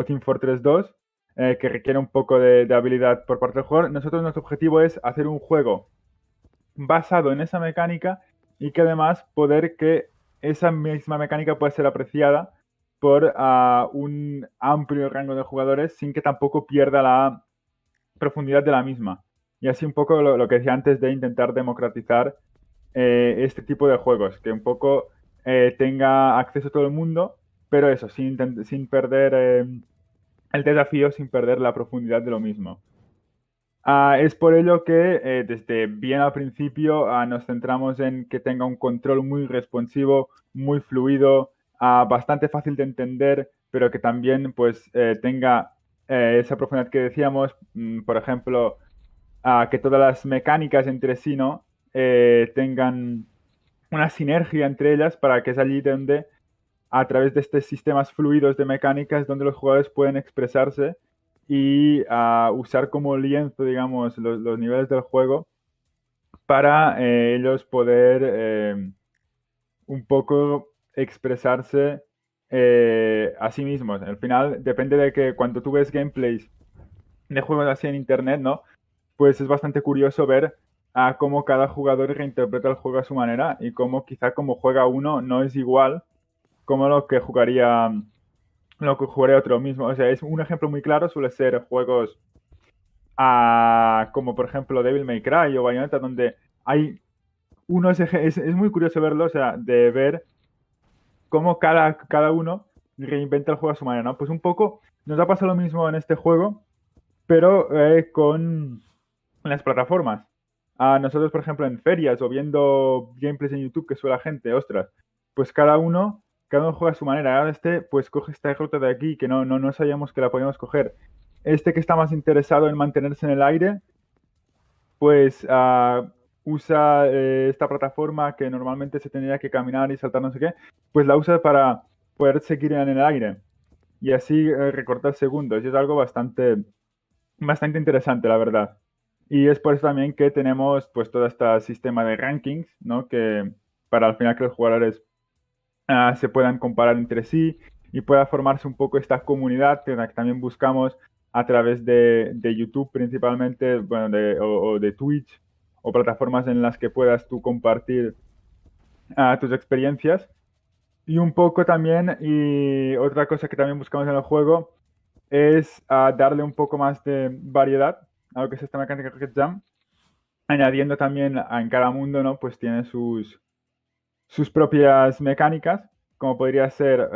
Team Fortress 2, que requiere un poco de habilidad por parte del jugador. Nuestro objetivo es hacer un juego basado en esa mecánica y que además poder que esa misma mecánica pueda ser apreciada por un amplio rango de jugadores sin que tampoco pierda la profundidad de la misma. Y así un poco lo que decía antes de intentar democratizar este tipo de juegos, que un poco tenga acceso a todo el mundo, pero eso, sin perder el desafío, sin perder la profundidad de lo mismo. Es por ello que desde bien al principio nos centramos en que tenga un control muy responsivo, muy fluido, bastante fácil de entender, pero que también pues tenga esa profundidad que decíamos, por ejemplo, que todas las mecánicas entre sí, ¿no? Tengan una sinergia entre ellas para que es allí donde, a través de estos sistemas fluidos de mecánicas, donde los jugadores pueden expresarse y usar como lienzo, digamos, los niveles del juego para ellos poder un poco expresarse a sí mismos. Al final depende de que cuando tú ves gameplays de juegos así en internet, ¿no? Pues es bastante curioso ver a cómo cada jugador reinterpreta el juego a su manera y cómo quizá como juega uno no es igual como lo que jugaría otro mismo. O sea, es un ejemplo muy claro, suele ser juegos como por ejemplo Devil May Cry o Bayonetta, donde hay es muy curioso verlo, o sea, de ver cómo cada uno reinventa el juego a su manera, ¿no? Pues un poco nos ha pasado lo mismo en este juego, pero con las plataformas. A nosotros, por ejemplo, en ferias o viendo gameplays en YouTube que sube la gente, ostras, pues cada uno juega a su manera. Ahora pues coge esta ruta de aquí que no sabíamos que la podíamos coger. Este que está más interesado en mantenerse en el aire, pues usa esta plataforma que normalmente se tendría que caminar y saltar no sé qué, pues la usa para poder seguir en el aire y así recortar segundos. Y es algo bastante interesante, la verdad. Y es por eso también que tenemos pues todo este sistema de rankings, ¿no? Que para al final que los jugadores se puedan comparar entre sí y pueda formarse un poco esta comunidad que también buscamos a través de YouTube principalmente, bueno, o de Twitch o plataformas en las que puedas tú compartir tus experiencias. Y un poco también, y otra cosa que también buscamos en el juego es darle un poco más de variedad a lo que es esta mecánica Rocket Jump, añadiendo también en cada mundo, ¿no? Pues tiene sus propias mecánicas, como podría ser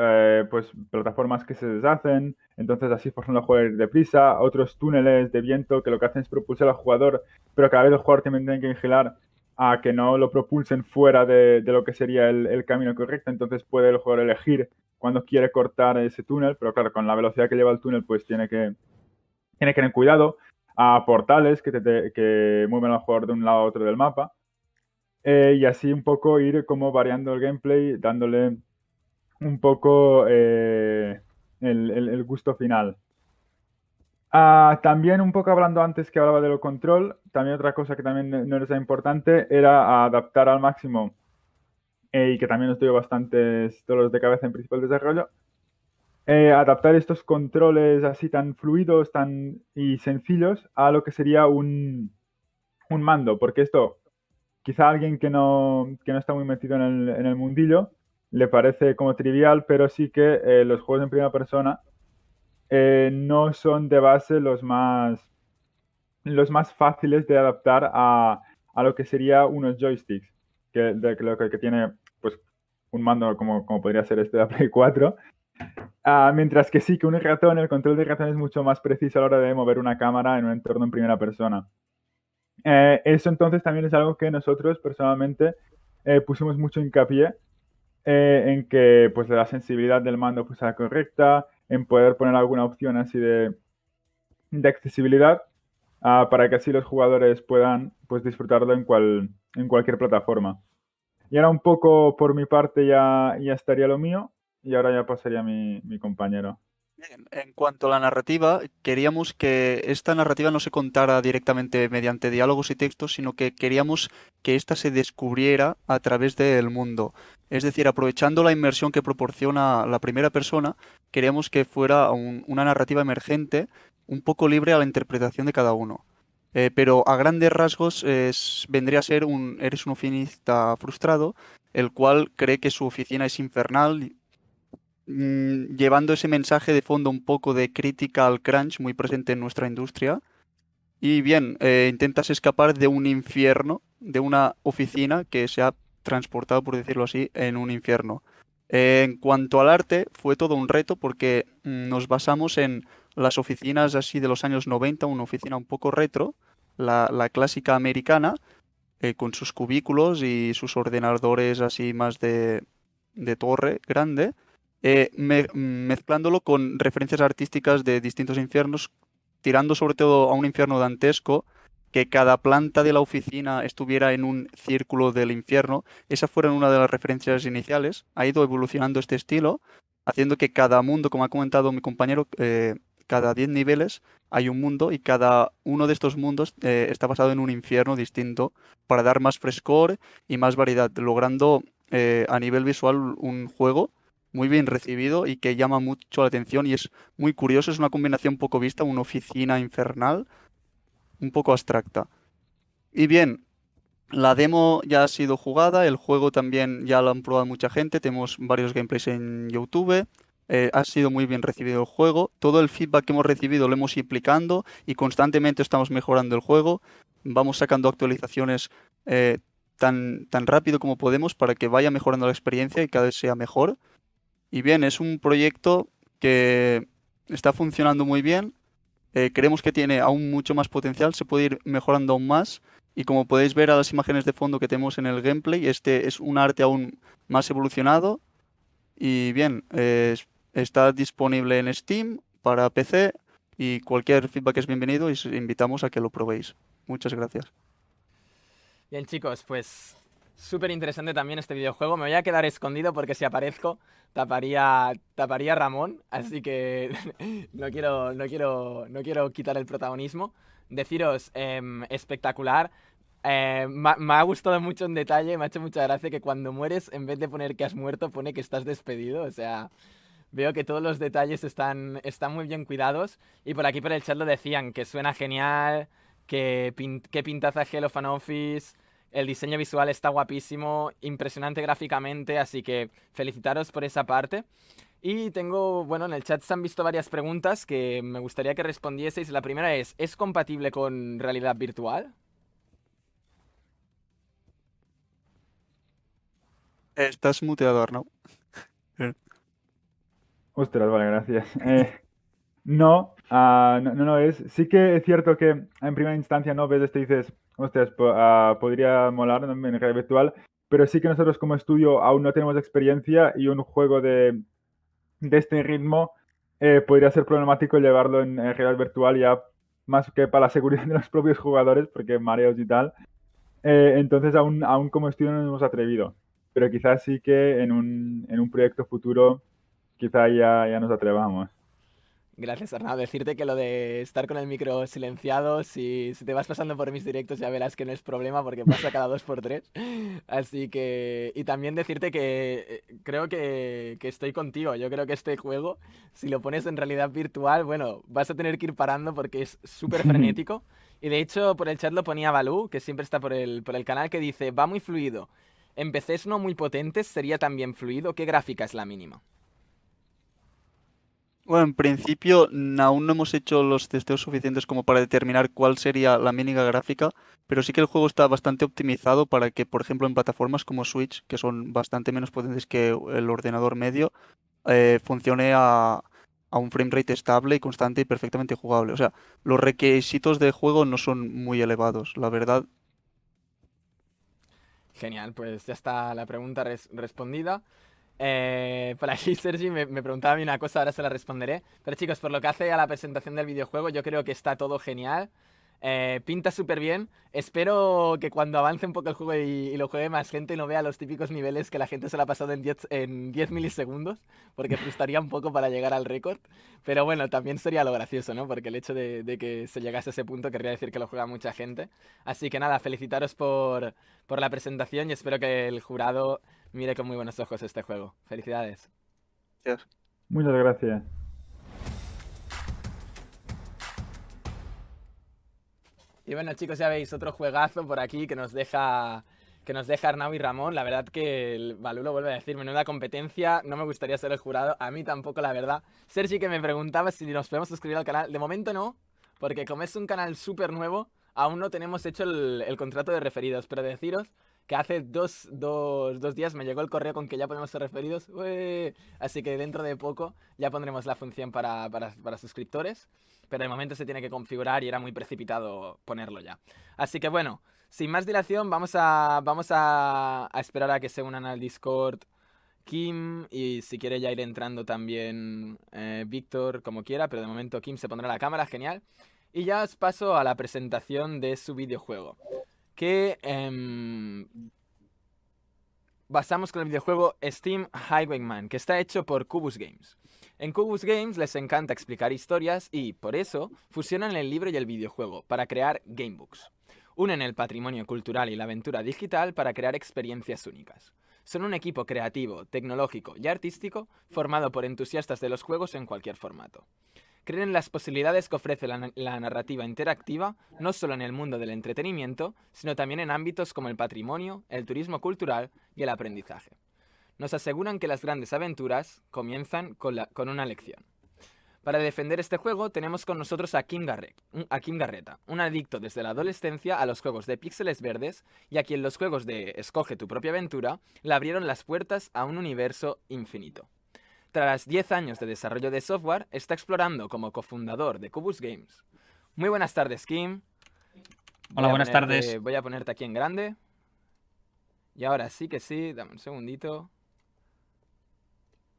pues plataformas que se deshacen, entonces así por ejemplo jugar deprisa, otros túneles de viento que lo que hacen es propulsar al jugador, pero cada vez el jugador también tiene que vigilar a que no lo propulsen fuera de lo que sería el camino correcto, entonces puede el jugador elegir cuando quiere cortar ese túnel, pero claro, con la velocidad que lleva el túnel pues tiene que tener cuidado, a portales que mueven al jugador de un lado a otro del mapa. Y así un poco ir como variando el gameplay, dándole un poco el gusto final. También un poco hablando antes que hablaba de lo control, también otra cosa que también no era importante era adaptar al máximo y que también nos dio bastantes dolores de cabeza en principio el desarrollo, adaptar estos controles así tan fluidos y sencillos a lo que sería un mando, porque esto quizá a alguien que no está muy metido en el mundillo le parece como trivial, pero sí que los juegos en primera persona no son de base los más fáciles de adaptar a lo que sería unos joysticks, que lo que tiene pues un mando como podría ser este de la Play 4. Mientras que sí, que un ratón, el control del ratón es mucho más preciso a la hora de mover una cámara en un entorno en primera persona. Eso entonces también es algo que nosotros personalmente pusimos mucho hincapié en que pues la sensibilidad del mando pues sea correcta, en poder poner alguna opción así de accesibilidad para que así los jugadores puedan pues disfrutarlo en cualquier plataforma. Y ahora un poco por mi parte ya estaría lo mío y ahora ya pasaría a mi compañero. Bien, en cuanto a la narrativa, queríamos que esta narrativa no se contara directamente mediante diálogos y textos, sino que queríamos que ésta se descubriera a través del mundo. Es decir, aprovechando la inmersión que proporciona la primera persona, queríamos que fuera una narrativa emergente, un poco libre a la interpretación de cada uno. Pero a grandes rasgos vendría a ser eres un oficinista frustrado, el cual cree que su oficina es infernal, llevando ese mensaje de fondo un poco de crítica al crunch muy presente en nuestra industria. Y bien, intentas escapar de un infierno, de una oficina que se ha transportado, por decirlo así, en un infierno. En cuanto al arte, fue todo un reto porque nos basamos en las oficinas así de los años 90, una oficina un poco retro, la clásica americana, con sus cubículos y sus ordenadores así más de torre grande, mezclándolo con referencias artísticas de distintos infiernos, tirando sobre todo a un infierno dantesco, que cada planta de la oficina estuviera en un círculo del infierno. Esa fueron una de las referencias iniciales. Ha ido evolucionando este estilo, haciendo que cada mundo, como ha comentado mi compañero, cada 10 niveles hay un mundo y cada uno de estos mundos está basado en un infierno distinto para dar más frescor y más variedad, logrando a nivel visual un juego muy bien recibido y que llama mucho la atención y es muy curioso. Es una combinación poco vista, una oficina infernal, un poco abstracta. Y bien, la demo ya ha sido jugada, el juego también ya lo han probado mucha gente, tenemos varios gameplays en YouTube. Ha sido muy bien recibido el juego. Todo el feedback que hemos recibido lo hemos ido aplicando y constantemente estamos mejorando el juego. Vamos sacando actualizaciones tan rápido como podemos para que vaya mejorando la experiencia y cada vez sea mejor. Y bien, es un proyecto que está funcionando muy bien. Creemos que tiene aún mucho más potencial, se puede ir mejorando aún más. Y como podéis ver a las imágenes de fondo que tenemos en el gameplay, este es un arte aún más evolucionado. Y bien, está disponible en Steam para PC y cualquier feedback es bienvenido y os invitamos a que lo probéis. Muchas gracias. Bien, chicos, pues súper interesante también este videojuego. Me voy a quedar escondido porque si aparezco taparía a Ramón, así que no quiero quitar el protagonismo. Deciros, espectacular. Me ha gustado mucho en detalle, me ha hecho mucha gracia que cuando mueres, en vez de poner que has muerto, pone que estás despedido. O sea, veo que todos los detalles están muy bien cuidados. Y por aquí por el chat lo decían, que suena genial, que pintaza Hello Fan Office. El diseño visual está guapísimo, impresionante gráficamente, así que felicitaros por esa parte. Y tengo, bueno, en el chat se han visto varias preguntas que me gustaría que respondieseis. La primera ¿es compatible con realidad virtual? Estás muteado, Arnau. Ostras, vale, gracias. No, no lo es. Sí que es cierto que en primera instancia no ves esto y dices, ostras, podría molar, ¿no?, en realidad virtual, pero sí que nosotros como estudio aún no tenemos experiencia y un juego de este ritmo podría ser problemático llevarlo en realidad virtual ya más que para la seguridad de los propios jugadores, porque mareos y tal. Entonces aún como estudio no nos hemos atrevido, pero quizás sí que en un proyecto futuro quizá ya nos atrevamos. Gracias, Arnau. Decirte que lo de estar con el micro silenciado, si te vas pasando por mis directos ya verás que no es problema porque pasa cada 2 por 3. Así que... Y también decirte que creo que estoy contigo. Yo creo que este juego, si lo pones en realidad virtual, bueno, vas a tener que ir parando porque es súper frenético. Y de hecho, por el chat lo ponía Balú, que siempre está por el canal, que dice, va muy fluido. En PCs no muy potentes sería también fluido. ¿Qué gráfica es la mínima? Bueno, en principio aún no hemos hecho los testeos suficientes como para determinar cuál sería la mínima gráfica, pero sí que el juego está bastante optimizado para que, por ejemplo, en plataformas como Switch, que son bastante menos potentes que el ordenador medio, funcione a un frame rate estable y constante y perfectamente jugable. O sea, los requisitos de juego no son muy elevados, la verdad. Genial, pues ya está la pregunta respondida. Por aquí Sergi me preguntaba a mí una cosa, ahora se la responderé. Pero chicos, por lo que hace a la presentación del videojuego, yo creo que está todo genial. Pinta súper bien. Espero que cuando avance un poco el juego y lo juegue más gente no vea los típicos niveles que la gente se lo ha pasado en 10 milisegundos, porque frustraría un poco para llegar al récord. Pero bueno, también sería lo gracioso, ¿no? Porque el hecho de que se llegase a ese punto querría decir que lo juega mucha gente. Así que nada, felicitaros por la presentación y espero que el jurado mire con muy buenos ojos este juego. Felicidades. Gracias. Muchas gracias. Y bueno, chicos, ya veis, otro juegazo por aquí que nos deja Arnau y Ramón. La verdad que el Balú lo vuelve a decir, menuda competencia, no me gustaría ser el jurado, a mí tampoco, la verdad. Sergi que me preguntaba si nos podemos suscribir al canal, de momento no, porque como es un canal súper nuevo, aún no tenemos hecho el contrato de referidos, pero deciros que hace dos días me llegó el correo con que ya podemos ser referidos, ¡ué! Así que dentro de poco ya pondremos la función para suscriptores, pero de momento se tiene que configurar y era muy precipitado ponerlo ya. Así que bueno, sin más dilación, vamos a esperar a que se unan al Discord Kim y si quiere ya ir entrando también Víctor como quiera, pero de momento Kim se pondrá la cámara, genial. Y ya os paso a la presentación de su videojuego, que basamos con el videojuego Steam Highwayman, que está hecho por Kubus Games. En Kubus Games les encanta explicar historias y, por eso, fusionan el libro y el videojuego para crear gamebooks. Unen el patrimonio cultural y la aventura digital para crear experiencias únicas. Son un equipo creativo, tecnológico y artístico formado por entusiastas de los juegos en cualquier formato. Creen en las posibilidades que ofrece la narrativa interactiva, no solo en el mundo del entretenimiento, sino también en ámbitos como el patrimonio, el turismo cultural y el aprendizaje. Nos aseguran que las grandes aventuras comienzan con una lección. Para defender este juego tenemos con nosotros a Kim Garreta, un adicto desde la adolescencia a los juegos de píxeles verdes y a quien los juegos de Escoge tu propia aventura le abrieron las puertas a un universo infinito. Tras 10 años de desarrollo de software, está explorando como cofundador de Kubus Games. Muy buenas tardes, Kim. Hola, buenas tardes. Voy a ponerte aquí en grande. Y ahora sí que sí, dame un segundito.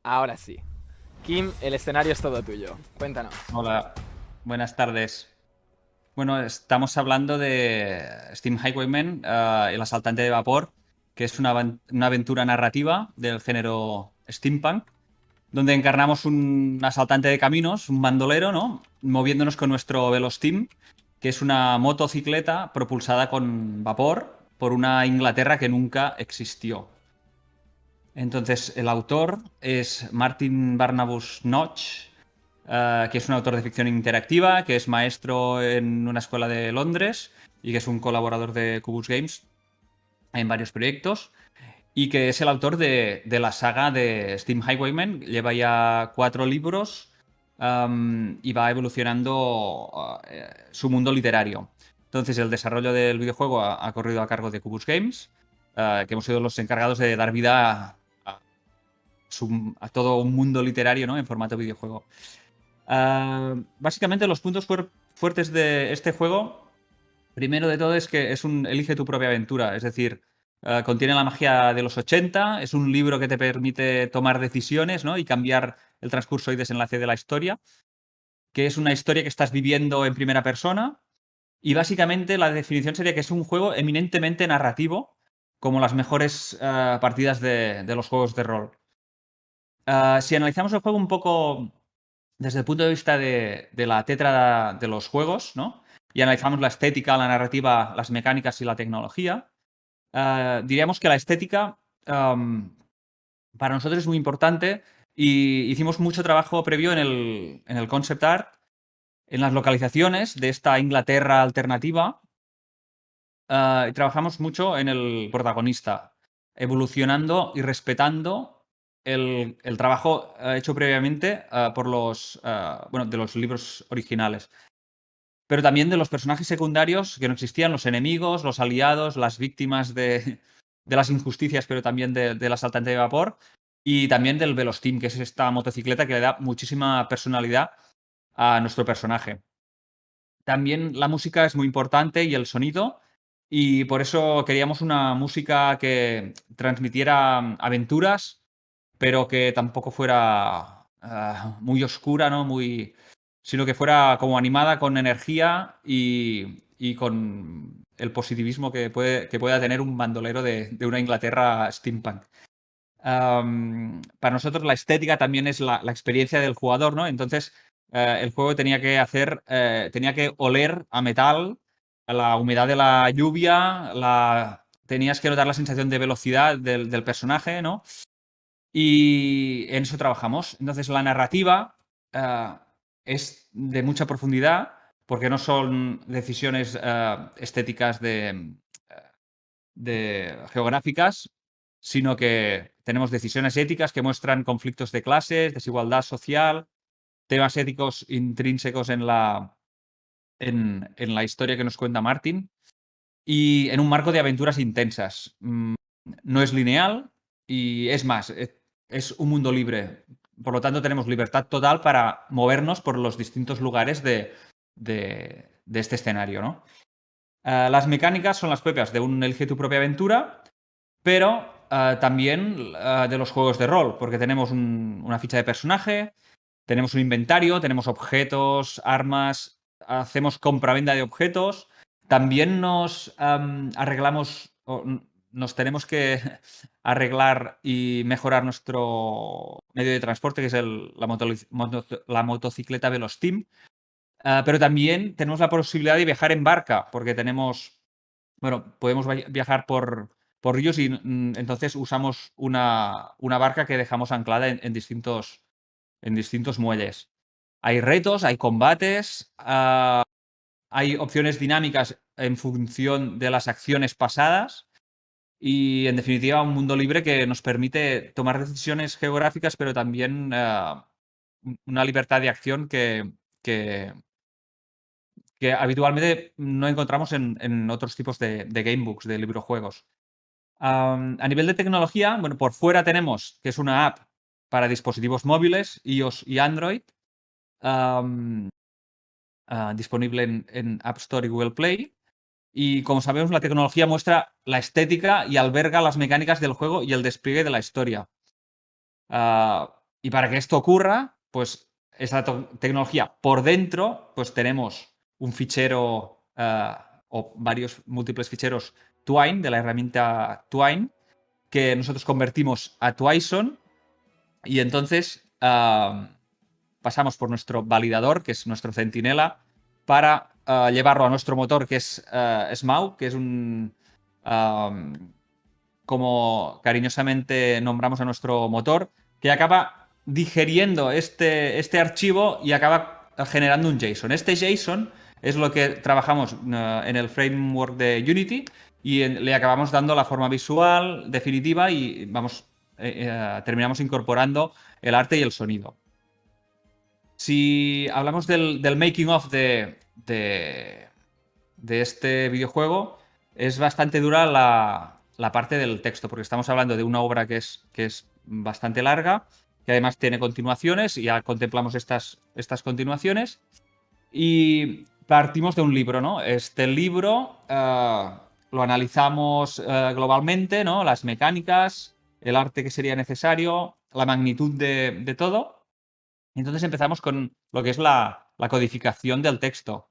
Ahora sí. Kim, el escenario es todo tuyo. Cuéntanos. Hola, buenas tardes. Bueno, estamos hablando de Steam Highwayman, el asaltante de vapor, que es una aventura narrativa del género steampunk, donde encarnamos un asaltante de caminos, un bandolero, ¿no? Moviéndonos con nuestro Velosteam, que es una motocicleta propulsada con vapor por una Inglaterra que nunca existió. Entonces, el autor es Martin Barnabas Notch, que es un autor de ficción interactiva, que es maestro en una escuela de Londres y que es un colaborador de Kubus Games en varios proyectos, y que es el autor de la saga de Steam Highwayman. Lleva ya 4 libros y va evolucionando su mundo literario. Entonces, el desarrollo del videojuego ha corrido a cargo de Kubus Games, que hemos sido los encargados de dar vida a todo un mundo literario, ¿no? En formato videojuego. Básicamente los puntos fuertes de este juego, primero de todo es que es un elige tu propia aventura, es decir, contiene la magia de los 80, es un libro que te permite tomar decisiones, ¿no? Y cambiar el transcurso y desenlace de la historia, que es una historia que estás viviendo en primera persona, y básicamente la definición sería que es un juego eminentemente narrativo, como las mejores partidas de los juegos de rol. Si analizamos el juego un poco desde el punto de vista de la tetra de los juegos, ¿no? Y analizamos la estética, la narrativa, las mecánicas y la tecnología, diríamos que la estética para nosotros es muy importante y hicimos mucho trabajo previo en el concept art, en las localizaciones de esta Inglaterra alternativa, y trabajamos mucho en el protagonista, evolucionando y respetando el trabajo hecho previamente por de los libros originales. Pero también de los personajes secundarios que no existían, los enemigos, los aliados, las víctimas de las injusticias, pero también del asaltante de vapor. Y también del Velostim, que es esta motocicleta que le da muchísima personalidad a nuestro personaje. También la música es muy importante y el sonido. Y por eso queríamos una música que transmitiera aventuras, pero que tampoco fuera muy oscura, ¿no? Sino que fuera como animada con energía y con el positivismo que pueda tener un bandolero de una Inglaterra steampunk. Para nosotros la estética también es la experiencia del jugador, ¿no? Entonces, el juego tenía que oler a metal, a la humedad de la lluvia, tenías que notar la sensación de velocidad del personaje, ¿no? Y en eso trabajamos. Entonces, la narrativa es de mucha profundidad, porque no son decisiones estéticas geográficas, sino que tenemos decisiones éticas que muestran conflictos de clases, desigualdad social, temas éticos intrínsecos en la historia que nos cuenta Martin, y en un marco de aventuras intensas. No es lineal y es más, es un mundo libre. Por lo tanto, tenemos libertad total para movernos por los distintos lugares de este escenario, ¿no? Las mecánicas son las propias de un elige tu propia aventura, pero también de los juegos de rol, porque tenemos una ficha de personaje, tenemos un inventario, tenemos objetos, armas, hacemos compra-venta de objetos. También nos arreglamos, nos tenemos que arreglar y mejorar nuestro medio de transporte, que es la motocicleta Velostim. Pero también tenemos la posibilidad de viajar en barca, porque podemos viajar por ríos y entonces usamos una barca que dejamos anclada en distintos muelles. Hay retos, hay combates, hay opciones dinámicas en función de las acciones pasadas y, en definitiva, un mundo libre que nos permite tomar decisiones geográficas, pero también una libertad de acción que habitualmente no encontramos en otros tipos de gamebooks, de librojuegos. A nivel de tecnología, bueno, por fuera tenemos que es una app para dispositivos móviles, iOS y Android, disponible en App Store y Google Play. Y como sabemos, la tecnología muestra la estética y alberga las mecánicas del juego y el despliegue de la historia. Y para que esto ocurra, pues esa tecnología por dentro, pues tenemos un fichero o varios múltiples ficheros Twine, de la herramienta Twine, que nosotros convertimos a Twison y entonces pasamos por nuestro validador, que es nuestro centinela, para llevarlo a nuestro motor, que es SMAU, que es como cariñosamente nombramos a nuestro motor, que acaba digeriendo este archivo y acaba generando un JSON. Este JSON es lo que trabajamos en el framework de Unity y le acabamos dando la forma visual definitiva y terminamos incorporando el arte y el sonido. Si hablamos del making of de este videojuego, es bastante dura la parte del texto, porque estamos hablando de una obra que es bastante larga, que además tiene continuaciones, y ya contemplamos estas continuaciones, y partimos de un libro, ¿no? Este libro lo analizamos globalmente, ¿no? Las mecánicas, el arte que sería necesario, la magnitud de todo. Entonces empezamos con lo que es la codificación del texto,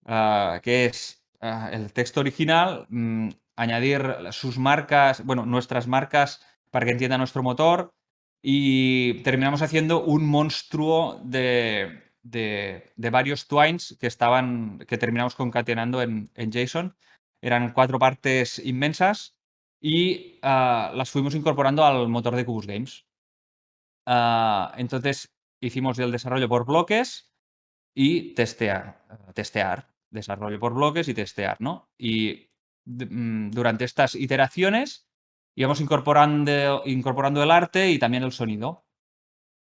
que es el texto original, añadir sus marcas, bueno, nuestras marcas para que entienda nuestro motor, y terminamos haciendo un monstruo de varios twines que terminamos concatenando en JSON. Eran 4 partes inmensas y las fuimos incorporando al motor de Cubus Games. Entonces hicimos el desarrollo por bloques y testear, desarrollo por bloques y testear, ¿no? Y durante estas iteraciones íbamos incorporando el arte y también el sonido.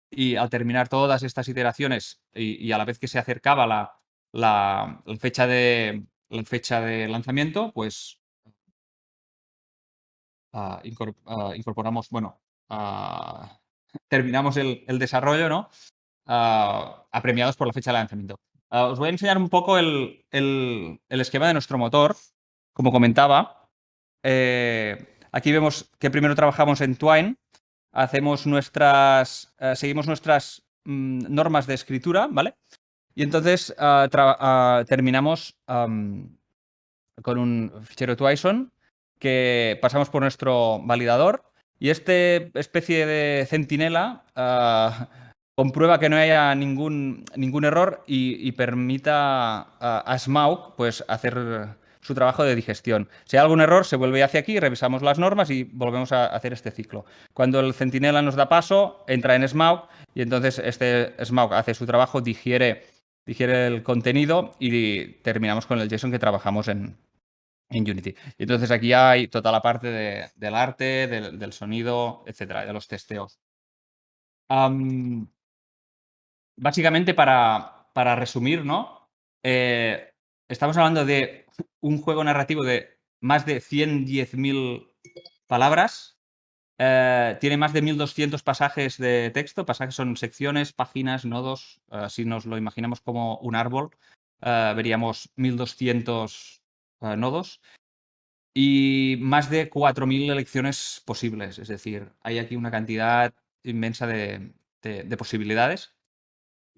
Y al terminar todas estas iteraciones y a la vez que se acercaba la fecha de lanzamiento, pues incorporamos, bueno, terminamos el desarrollo, ¿no? Apremiados por la fecha de lanzamiento. Os voy a enseñar un poco el esquema de nuestro motor. Como comentaba, aquí vemos que primero trabajamos en Twine, seguimos nuestras normas de escritura, ¿vale? Y entonces terminamos con un fichero JSON que pasamos por nuestro validador y este especie de centinela comprueba que no haya ningún error y permita a Smaug pues, hacer su trabajo de digestión. Si hay algún error, se vuelve hacia aquí, revisamos las normas y volvemos a hacer este ciclo. Cuando el centinela nos da paso, entra en Smaug y entonces este Smaug hace su trabajo, digiere el contenido y terminamos con el JSON que trabajamos en Unity. Y entonces aquí hay toda la parte del arte, del sonido, etcétera, de los testeos. Básicamente, para resumir, ¿no? Estamos hablando de un juego narrativo de más de 110.000 palabras. Tiene más de 1.200 pasajes de texto. Pasajes son secciones, páginas, nodos. Si nos lo imaginamos como un árbol, veríamos 1.200 nodos. Y más de 4.000 elecciones posibles. Es decir, hay aquí una cantidad inmensa de posibilidades.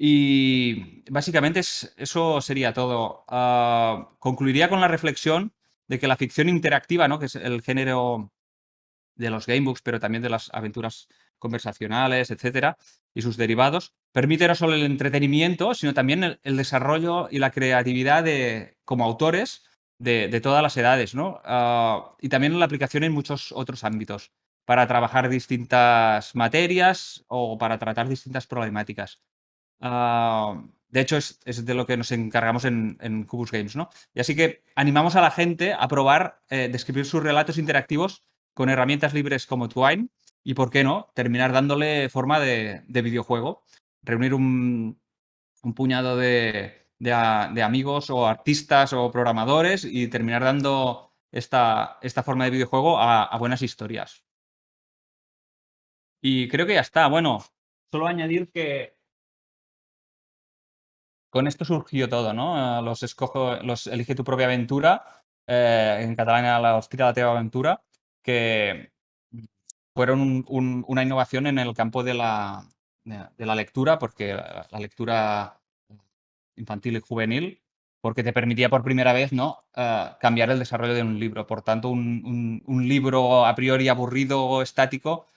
Y básicamente eso sería todo. Concluiría con la reflexión de que la ficción interactiva, ¿no? Que es el género de los gamebooks, pero también de las aventuras conversacionales, etcétera, y sus derivados, permite no solo el entretenimiento, sino también el desarrollo y la creatividad como autores de todas las edades, ¿no? Y también la aplicación en muchos otros ámbitos, para trabajar distintas materias o para tratar distintas problemáticas. De hecho, es de lo que nos encargamos en Kubus Games, ¿no? Y así que animamos a la gente a probar de escribir sus relatos interactivos con herramientas libres como Twine y, ¿por qué no?, terminar dándole forma de videojuego. Reunir un puñado de amigos o artistas o programadores y terminar dando esta forma de videojuego a buenas historias. Y creo que ya está. Bueno, solo añadir que con esto surgió todo, ¿no? Los Elige tu propia aventura, en catalán era la Hostia la teva aventura, que fueron una innovación en el campo de la lectura, porque la lectura infantil y juvenil, porque te permitía por primera vez, ¿no? Cambiar el desarrollo de un libro. Por tanto, un libro a priori aburrido o estático,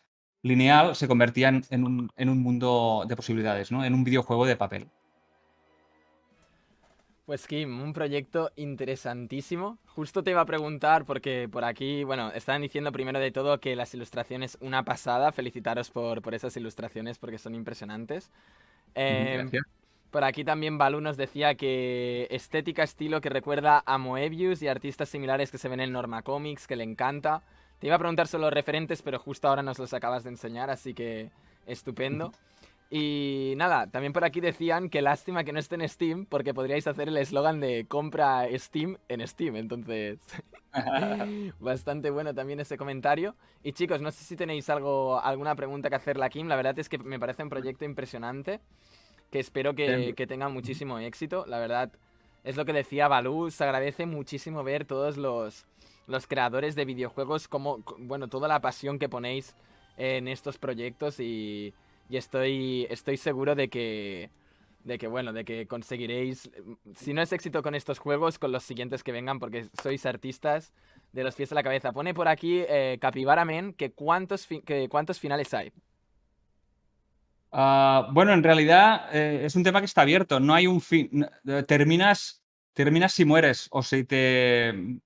lineal, se convertía en un mundo de posibilidades, ¿no? En un videojuego de papel. Pues Kim, un proyecto interesantísimo. Justo te iba a preguntar porque por aquí, bueno, estaban diciendo primero de todo que las ilustraciones una pasada. Felicitaros por esas ilustraciones porque son impresionantes. Gracias. Por aquí también Balú nos decía que estética, estilo que recuerda a Moebius y artistas similares que se ven en Norma Comics, que le encanta. Te iba a preguntar sobre los referentes, pero justo ahora nos los acabas de enseñar, así que estupendo. Y nada, también por aquí decían que lástima que no esté en Steam, porque podríais hacer el eslogan de compra Steam en Steam, entonces bastante bueno también ese comentario. Y chicos, no sé si tenéis alguna pregunta que hacerle a Kim, la verdad es que me parece un proyecto impresionante, que espero que tenga muchísimo éxito, la verdad es lo que decía Balú, se agradece muchísimo ver todos los creadores de videojuegos, bueno, toda la pasión que ponéis en estos proyectos y estoy seguro de que conseguiréis, si no es éxito con estos juegos, con los siguientes que vengan, porque sois artistas de los pies a la cabeza. Pone por aquí Capybara Men que cuántos finales hay. Bueno, en realidad es un tema que está abierto. No hay un fin. Terminas si mueres o si te...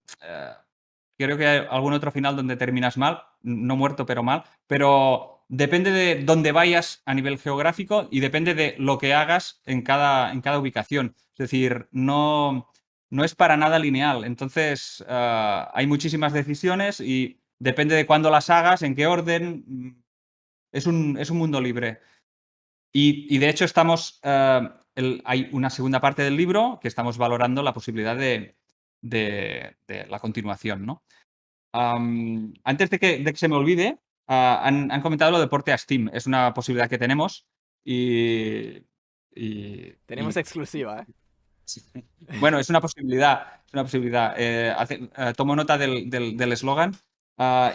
creo que hay algún otro final donde terminas mal, no muerto, pero mal. Pero depende de dónde vayas a nivel geográfico y depende de lo que hagas en cada ubicación. Es decir, no es para nada lineal. Entonces, hay muchísimas decisiones y depende de cuándo las hagas, en qué orden. Es un mundo libre. Y de hecho hay una segunda parte del libro que estamos valorando la posibilidad de la continuación, ¿no? Antes de que se me olvide, han comentado lo de porte a Steam. Es una posibilidad que tenemos y Tenemos exclusiva, ¿eh? sí. Bueno, es una posibilidad. Es una posibilidad. Tomo nota del eslogan.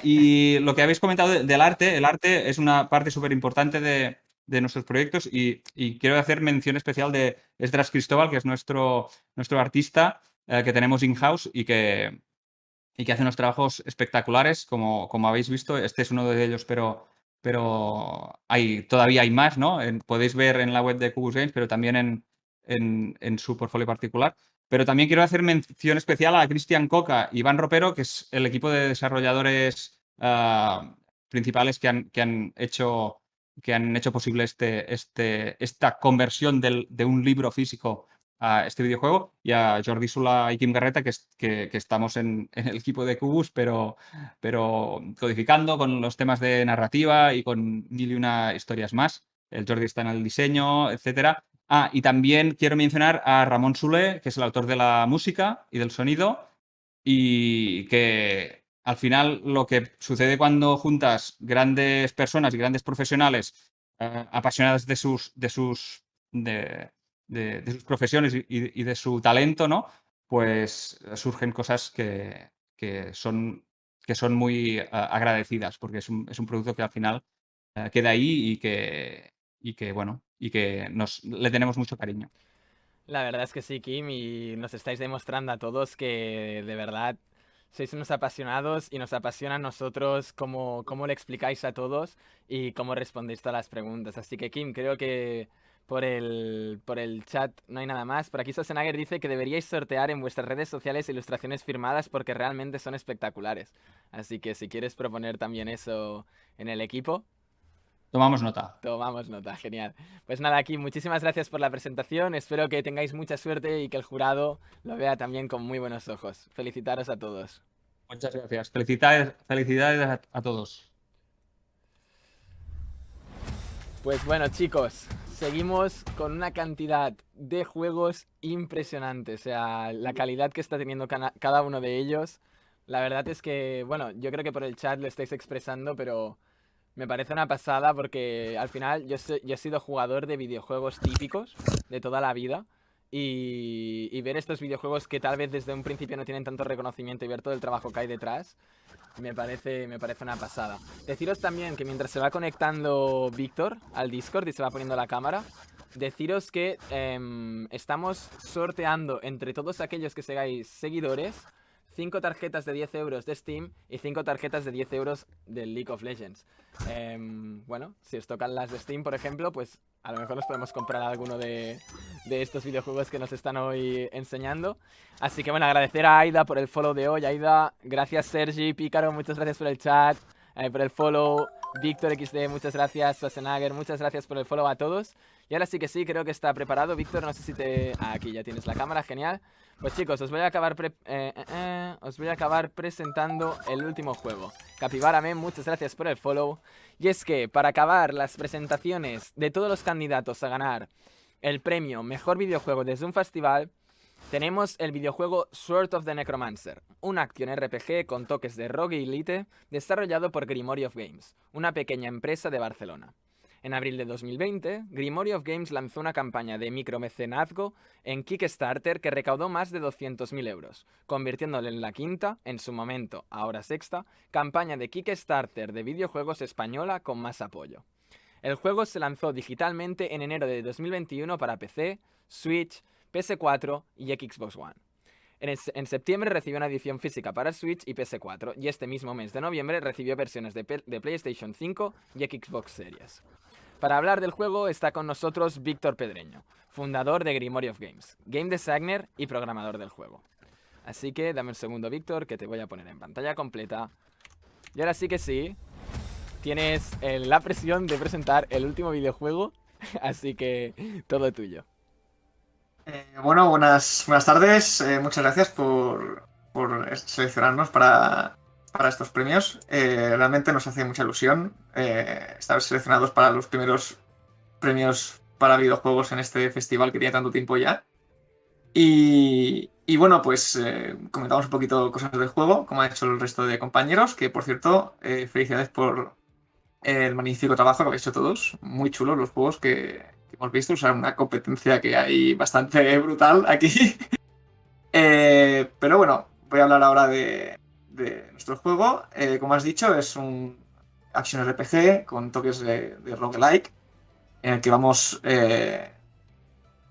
Y lo que habéis comentado del arte, el arte es una parte súper importante de nuestros proyectos y quiero hacer mención especial de Esdras Cristóbal, que es nuestro artista que tenemos in-house y que hace unos trabajos espectaculares, como habéis visto. Este es uno de ellos, pero todavía hay más, ¿no? Podéis ver en la web de Cubus Games, pero también en su portfolio particular. Pero también quiero hacer mención especial a Cristian Coca y Iván Ropero, que es el equipo de desarrolladores principales que han hecho posible esta conversión de un libro físico a este videojuego, y a Jordi Sula y Kim Garreta, que estamos en el equipo de Cubus, pero codificando con los temas de narrativa y con mil y una historias más. El Jordi está en el diseño, etcétera. Y también quiero mencionar a Ramón Sule, que es el autor de la música y del sonido, y que al final lo que sucede cuando juntas grandes personas y grandes profesionales apasionadas de sus profesiones y de su talento, ¿no? Pues surgen cosas que son muy agradecidas, porque es un producto que al final queda ahí bueno, y que le tenemos mucho cariño. La verdad es que sí, Kim, y nos estáis demostrando a todos que de verdad sois unos apasionados y nos apasiona a nosotros cómo le explicáis a todos y cómo respondéis todas las preguntas. Así que, Kim, creo que por el chat no hay nada más. Por aquí Schwarzenegger dice que deberíais sortear en vuestras redes sociales ilustraciones firmadas porque realmente son espectaculares. Así que si quieres proponer también eso en el equipo, Tomamos nota. tomamos nota, genial. Pues nada, aquí muchísimas gracias por la presentación. Espero que tengáis mucha suerte y que el jurado lo vea también con muy buenos ojos. Felicitaros a todos. Muchas gracias. Felicidades a todos. Pues bueno, chicos, seguimos con una cantidad de juegos impresionante. O sea, la calidad que está teniendo cada uno de ellos. La verdad es que, bueno, yo creo que por el chat lo estáis expresando, pero me parece una pasada porque al final yo he sido jugador de videojuegos típicos de toda la vida y ver estos videojuegos que tal vez desde un principio no tienen tanto reconocimiento y ver todo el trabajo que hay detrás me parece una pasada. Deciros también que mientras se va conectando Víctor al Discord y se va poniendo la cámara, deciros que estamos sorteando entre todos aquellos que seáis seguidores 5 tarjetas de 10 euros de Steam y 5 tarjetas de 10 euros del League of Legends. Bueno, si os tocan las de Steam, por ejemplo, pues a lo mejor nos podemos comprar alguno de estos videojuegos que nos están hoy enseñando. Así que bueno, agradecer a Aida por el follow de hoy. Aida, gracias Sergi, Pícaro, muchas gracias por el chat, por el follow. Víctor XD, muchas gracias. Schwarzenegger, muchas gracias por el follow a todos. Y ahora sí que sí, creo que está preparado. Víctor, no sé si te... aquí ya tienes la cámara, genial. Pues chicos, os voy a acabar presentando el último juego. Capibara Men, muchas gracias por el follow. Y es que para acabar las presentaciones de todos los candidatos a ganar el premio Mejor Videojuego desde un festival, tenemos el videojuego Sword of the Necromancer, un action RPG con toques de Rogue Elite desarrollado por Grimoire of Games, una pequeña empresa de Barcelona. En abril de 2020, Grimoire of Games lanzó una campaña de micromecenazgo en Kickstarter que recaudó más de 200.000 euros, convirtiéndole en la quinta, en su momento, ahora sexta, campaña de Kickstarter de videojuegos española con más apoyo. El juego se lanzó digitalmente en enero de 2021 para PC, Switch, PS4 y Xbox One. En septiembre recibió una edición física para Switch y PS4, y este mismo mes de noviembre recibió versiones de PlayStation 5 y Xbox Series. Para hablar del juego está con nosotros Víctor Pedreño, fundador de Grimoire of Games, game designer y programador del juego. Así que dame un segundo, Víctor, que te voy a poner en pantalla completa. Y ahora sí que sí, tienes la presión de presentar el último videojuego, así que todo tuyo. Bueno, buenas tardes. Muchas gracias por seleccionarnos para para estos premios. Realmente nos hace mucha ilusión estar seleccionados para los primeros premios para videojuegos en este festival que tiene tanto tiempo ya. Y bueno, pues comentamos un poquito cosas del juego, como ha hecho el resto de compañeros, que por cierto, felicidades por el magnífico trabajo que habéis hecho todos. Muy chulos los juegos que hemos visto, o sea, una competencia que hay bastante brutal aquí. Pero bueno, voy a hablar ahora de nuestro juego. Como has dicho, es un action RPG con toques de roguelike, en el que vamos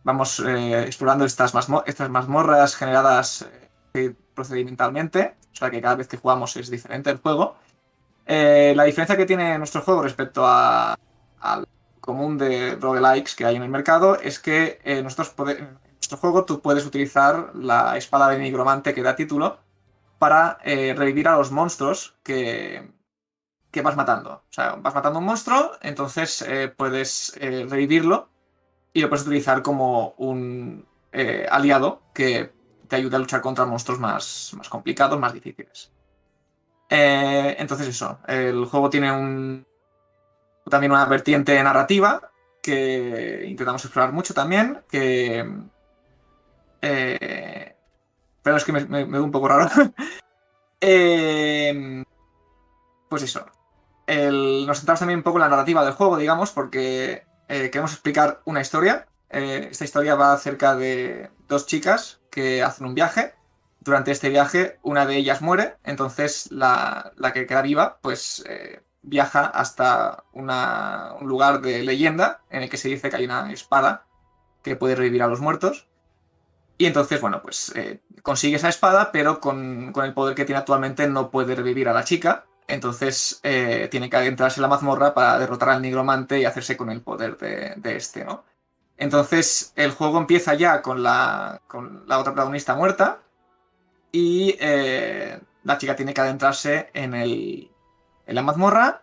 explorando estas mazmorras generadas procedimentalmente, o sea que cada vez que jugamos es diferente el juego. La diferencia que tiene nuestro juego respecto al común de roguelikes que hay en el mercado es que en nuestro juego tú puedes utilizar la espada de nigromante que da título para revivir a los monstruos que vas matando. O sea, vas matando un monstruo, entonces puedes revivirlo y lo puedes utilizar como un aliado que te ayude a luchar contra monstruos más complicados, más difíciles. Entonces eso, el juego tiene también una vertiente narrativa que intentamos explorar mucho también, pero es que me veo un poco raro. Pues eso, nos centramos también un poco en la narrativa del juego, digamos, porque queremos explicar una historia. Esta historia va acerca de dos chicas que hacen un viaje. Durante este viaje, una de ellas muere, entonces la que queda viva, pues viaja hasta un lugar de leyenda en el que se dice que hay una espada que puede revivir a los muertos. Y entonces, bueno, pues consigue esa espada, pero con el poder que tiene actualmente no puede revivir a la chica. Entonces tiene que adentrarse en la mazmorra para derrotar al nigromante y hacerse con el poder de este, ¿no? Entonces el juego empieza ya con la otra protagonista muerta y la chica tiene que adentrarse en la mazmorra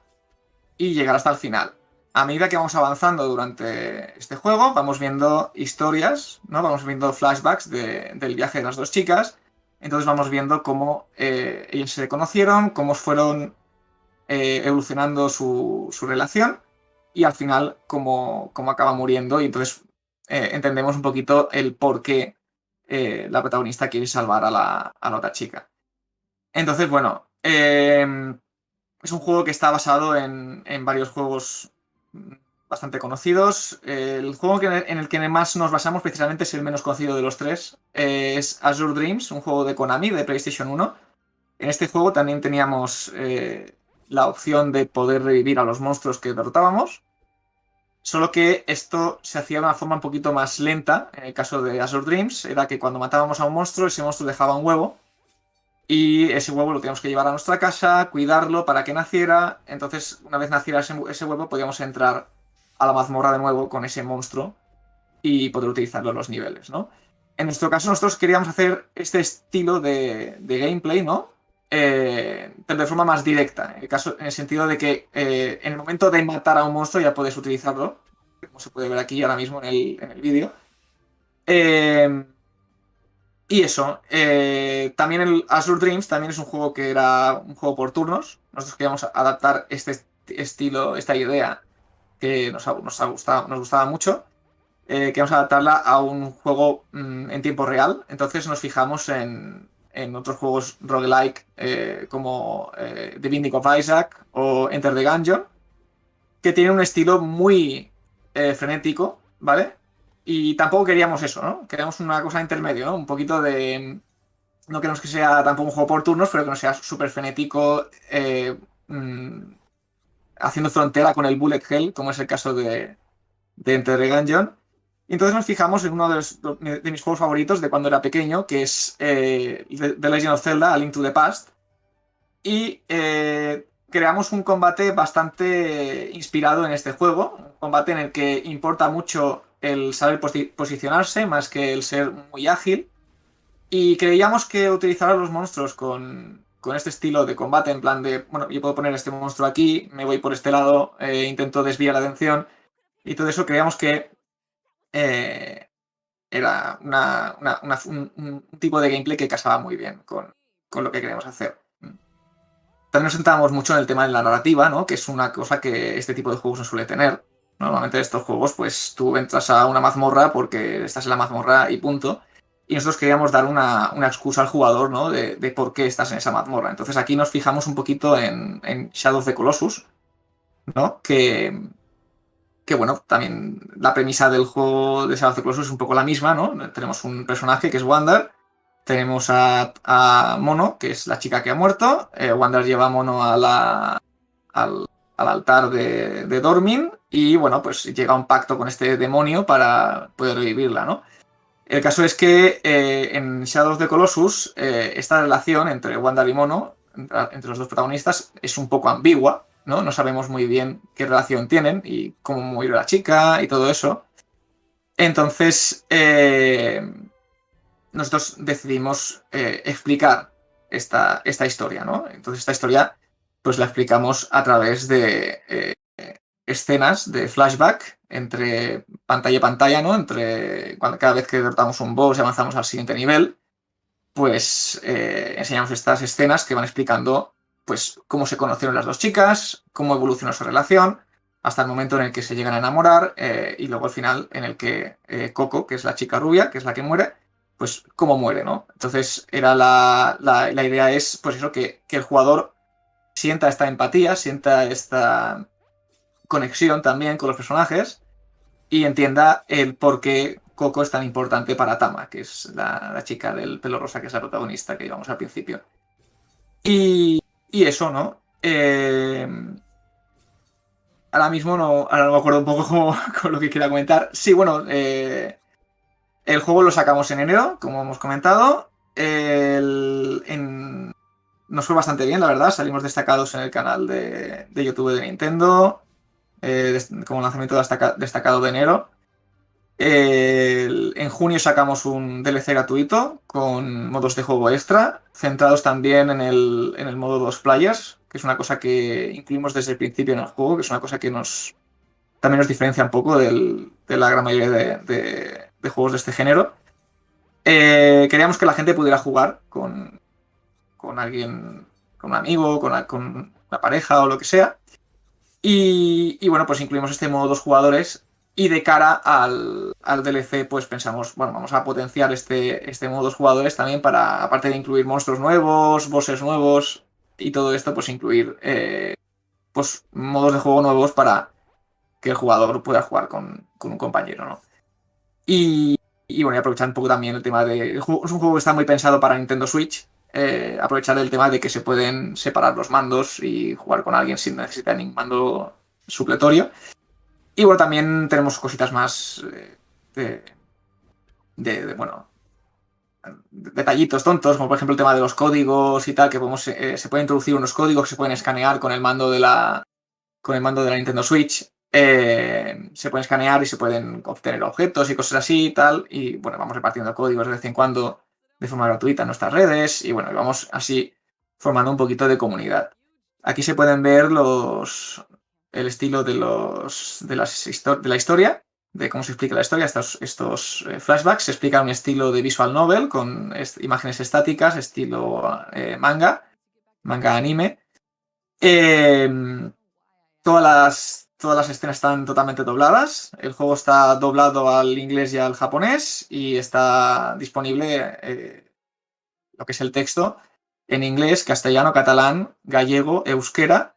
y llegar hasta el final. A medida que vamos avanzando durante este juego, vamos viendo historias, ¿no? Vamos viendo flashbacks del viaje de las dos chicas. Entonces vamos viendo cómo ellos se conocieron, cómo fueron evolucionando su relación y al final cómo acaba muriendo. Y entonces entendemos un poquito el por qué la protagonista quiere salvar a la otra chica. Entonces, bueno, es un juego que está basado en varios juegos bastante conocidos. El juego en el que más nos basamos precisamente es el menos conocido de los tres. Es Azure Dreams, un juego de Konami de PlayStation 1. En este juego también teníamos la opción de poder revivir a los monstruos que derrotábamos. Solo que esto se hacía de una forma un poquito más lenta. En el caso de Azure Dreams, era que cuando matábamos a un monstruo, ese monstruo dejaba un huevo. Y ese huevo lo teníamos que llevar a nuestra casa, cuidarlo para que naciera. Entonces, una vez naciera ese huevo, podíamos entrar a la mazmorra de nuevo con ese monstruo y poder utilizarlo en los niveles, ¿no? En nuestro caso, nosotros queríamos hacer este estilo de gameplay, ¿no? Pero de forma más directa. En el sentido de que en el momento de matar a un monstruo ya puedes utilizarlo, como se puede ver aquí ahora mismo en el vídeo. Y eso, también el Azure Dreams también es un juego que era un juego por turnos. Nosotros queríamos adaptar este estilo, esta idea que nos gustaba mucho. Queríamos adaptarla a un juego en tiempo real. Entonces nos fijamos en otros juegos roguelike como The Binding of Isaac o Enter the Gungeon, que tienen un estilo muy frenético, ¿vale? Y tampoco queríamos eso, ¿no? Queríamos una cosa intermedio, ¿no? Un poquito de... No queremos que sea tampoco un juego por turnos, pero que no sea súper frenético, haciendo frontera con el bullet hell, como es el caso de Enter the Gungeon. Y entonces nos fijamos en uno de mis juegos favoritos de cuando era pequeño, que es The Legend of Zelda, A Link to the Past. Y creamos un combate bastante inspirado en este juego, un combate en el que importa mucho el saber posicionarse más que el ser muy ágil. Y creíamos que utilizar a los monstruos con este estilo de combate, en plan de, bueno, yo puedo poner este monstruo aquí, me voy por este lado, intento desviar la atención, y todo eso creíamos que era un tipo de gameplay que casaba muy bien con lo que queríamos hacer. también nos centramos mucho en el tema de la narrativa, ¿no? Que es una cosa que este tipo de juegos no suele tener. Normalmente estos juegos, pues tú entras a una mazmorra porque estás en la mazmorra y punto. Y nosotros queríamos dar una excusa al jugador, ¿no? De por qué estás en esa mazmorra. Entonces aquí nos fijamos un poquito en Shadow of the Colossus, ¿no? Que bueno, también la premisa del juego de Shadow of the Colossus es un poco la misma, ¿no? Tenemos un personaje que es Wander, tenemos a Mono, que es la chica que ha muerto. Wander lleva a Mono al altar de Dormin y bueno, pues llega a un pacto con este demonio para poder revivirla, ¿no? El caso es que en Shadow of the Colossus esta relación entre Wander y Mono, entre los dos protagonistas, es un poco ambigua, ¿no? No sabemos muy bien qué relación tienen y cómo murió la chica y todo eso. Entonces, nosotros decidimos explicar esta historia, ¿no? Entonces, esta historia pues la explicamos a través de escenas de flashback entre pantalla y pantalla, ¿no? Cada vez que derrotamos un boss y avanzamos al siguiente nivel, pues enseñamos estas escenas que van explicando pues cómo se conocieron las dos chicas, cómo evolucionó su relación, hasta el momento en el que se llegan a enamorar y luego al final en el que Coco, que es la chica rubia, que es la que muere, pues cómo muere, ¿no? Entonces era la idea es pues eso, que el jugador sienta esta empatía, sienta esta conexión también con los personajes y entienda el por qué Coco es tan importante para Tama, que es la chica del pelo rosa, que es la protagonista que íbamos al principio. Y eso, ¿no? Ahora mismo ahora no me acuerdo un poco con lo que quería comentar. Sí, bueno, el juego lo sacamos en enero, como hemos comentado. Nos fue bastante bien, la verdad. Salimos destacados en el canal de YouTube de Nintendo, como lanzamiento destacado de enero. En junio sacamos un DLC gratuito con modos de juego extra, centrados también en el modo 2 players, que es una cosa que incluimos desde el principio en el juego, que es una cosa que también nos diferencia un poco de la gran mayoría de juegos de este género. Queríamos que la gente pudiera jugar con alguien, con un amigo, con una pareja o lo que sea. Y bueno, pues incluimos este modo 2 jugadores. Y de cara al DLC, pues pensamos, bueno, vamos a potenciar este modo 2 jugadores también para, aparte de incluir monstruos nuevos, bosses nuevos y todo esto, pues incluir pues modos de juego nuevos para que el jugador pueda jugar con un compañero, ¿no? Y bueno, y aprovechar un poco también el tema de... Es un juego que está muy pensado para Nintendo Switch. Aprovechar el tema de que se pueden separar los mandos y jugar con alguien sin necesidad de ningún mando supletorio. Y bueno, también tenemos cositas más bueno, detallitos tontos, como por ejemplo el tema de los códigos y tal, que se pueden introducir unos códigos que se pueden escanear con el mando de la Nintendo Switch. Se pueden escanear y se pueden obtener objetos y cosas así y tal. Y bueno, vamos repartiendo códigos de vez en cuando de forma gratuita en nuestras redes. Y bueno, vamos así formando un poquito de comunidad. Aquí se pueden ver el estilo de la historia, de cómo se explica la historia. Estos flashbacks se explican un estilo de visual novel con imágenes estáticas, estilo manga anime. Todas las escenas están totalmente dobladas. El juego está doblado al inglés y al japonés y está disponible lo que es el texto en inglés, castellano, catalán, gallego, euskera,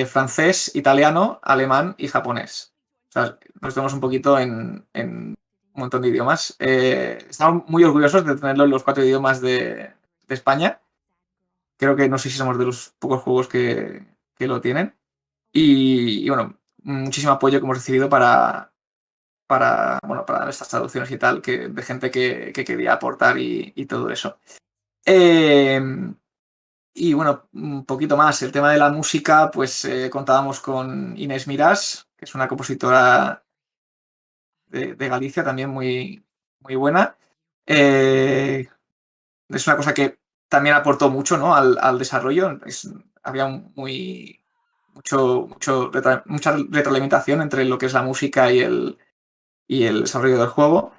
francés, italiano, alemán y japonés. O sea, nos vemos un poquito en un montón de idiomas. Estamos muy orgullosos de tenerlo en los 4 idiomas de España. Creo que no sé si somos de los pocos juegos que lo tienen. Y bueno, muchísimo apoyo que hemos recibido para estas traducciones y tal, de gente que quería aportar y todo eso. Y bueno, un poquito más. El tema de la música, pues contábamos con Inés Mirás, que es una compositora de Galicia también muy, muy buena. Es una cosa que también aportó mucho, ¿no? al desarrollo. Había mucha retroalimentación entre lo que es la música y el desarrollo del juego.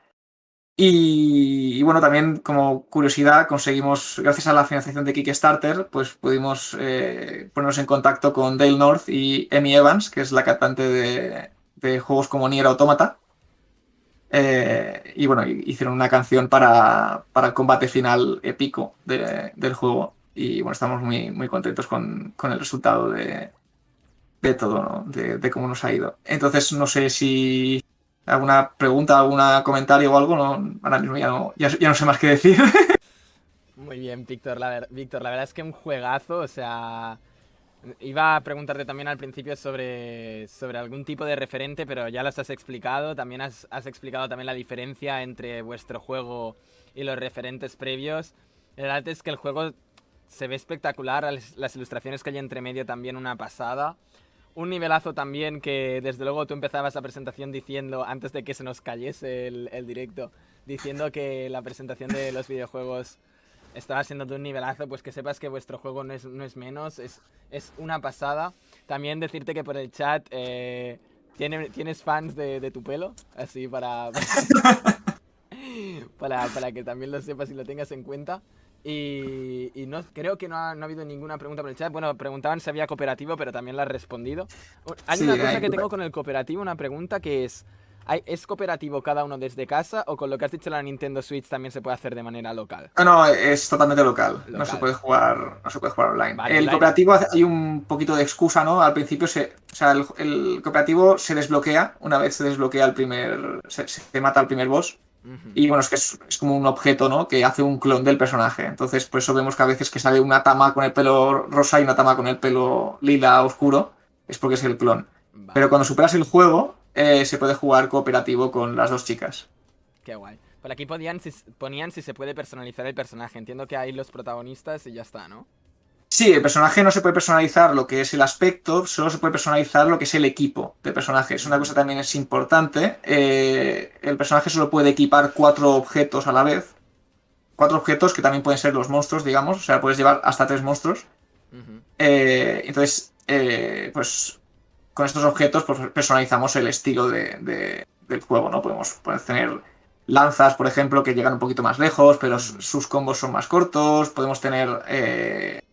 Y bueno, también como curiosidad, conseguimos, gracias a la financiación de Kickstarter, pues pudimos ponernos en contacto con Dale North y Amy Evans, que es la cantante de juegos como Nier Automata. Y bueno, hicieron una canción para el combate final épico del juego. Y bueno, estamos muy contentos con el resultado de todo, ¿no? De cómo nos ha ido. Entonces, no sé si alguna pregunta, algún comentario o algo, no, ahora mismo ya no sé más qué decir. Muy bien, Víctor, Víctor, la verdad es que un juegazo, o sea... Iba a preguntarte también al principio sobre algún tipo de referente, pero ya los has explicado. También has explicado también la diferencia entre vuestro juego y los referentes previos. La verdad es que el juego se ve espectacular, las ilustraciones que hay entre medio también una pasada. Un nivelazo también que desde luego tú empezabas la presentación diciendo, antes de que se nos cayese el directo, diciendo que la presentación de los videojuegos estaba siendo de un nivelazo, pues que sepas que vuestro juego no es menos, es una pasada. También decirte que por el chat tienes fans de tu pelo, así para que también lo sepas y lo tengas en cuenta. Y no, creo que no ha habido ninguna pregunta por el chat. Bueno, preguntaban si había cooperativo, pero también la has respondido. Hay Sí, una cosa que tengo con el cooperativo, una pregunta que es... ¿Es cooperativo cada uno desde casa o con lo que has dicho la Nintendo Switch también se puede hacer de manera local? No, es totalmente local. No se Local. puede jugar, no se puede jugar online. Vale, El online. cooperativo hay un poquito de excusa, ¿no? Al principio o sea, el cooperativo se desbloquea una vez se desbloquea el primer, se mata al primer boss. Ujú. Y bueno, es que es como un objeto, ¿no? Que hace un clon del personaje. Entonces, por eso vemos que a veces que sale una Tama con el pelo rosa y una Tama con el pelo lila oscuro. Es porque es el clon. Vale. Pero cuando superas el juego, se puede jugar cooperativo con las dos chicas. Qué guay. Por aquí ponían si se puede personalizar el personaje. Entiendo que hay los protagonistas y ya está, ¿no? Sí, el personaje no se puede personalizar lo que es el aspecto, solo se puede personalizar lo que es el equipo del personaje. Es una cosa también es importante. El personaje solo puede equipar 4 objetos a la vez. 4 objetos que también pueden ser los monstruos, digamos. O sea, puedes llevar hasta 3 monstruos. Ujú. Entonces, pues con estos objetos pues, personalizamos el estilo del juego, ¿no? Podemos tener lanzas, por ejemplo, que llegan un poquito más lejos, pero sus combos son más cortos. Podemos tener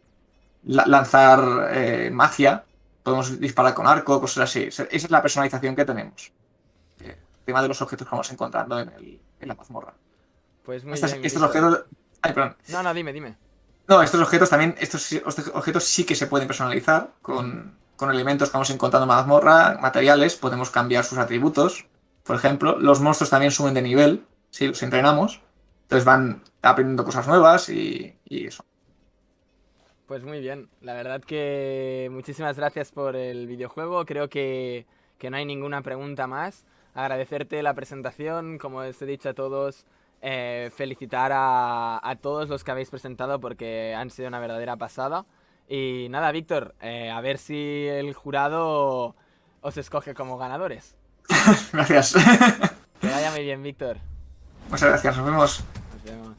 lanzar magia, podemos disparar con arco, cosas así. Esa es la personalización que tenemos. El tema de los objetos que vamos encontrando en la mazmorra. Pues muy Estos bien, estos Víctor. objetos... Ay, perdón. No, dime. No, estos objetos también, estos objetos sí que se pueden personalizar con elementos que vamos encontrando en la mazmorra, materiales, podemos cambiar sus atributos. Por ejemplo, los monstruos también suben de nivel, si los entrenamos. Entonces van aprendiendo cosas nuevas y eso. Pues muy bien. La verdad que muchísimas gracias por el videojuego. Creo que no hay ninguna pregunta más. Agradecerte la presentación, como os he dicho a todos. Felicitar a todos los que habéis presentado porque han sido una verdadera pasada. Y nada, Víctor, a ver si el jurado os escoge como ganadores. Gracias. Que vaya muy bien, Víctor. Muchas gracias, nos vemos. Nos vemos.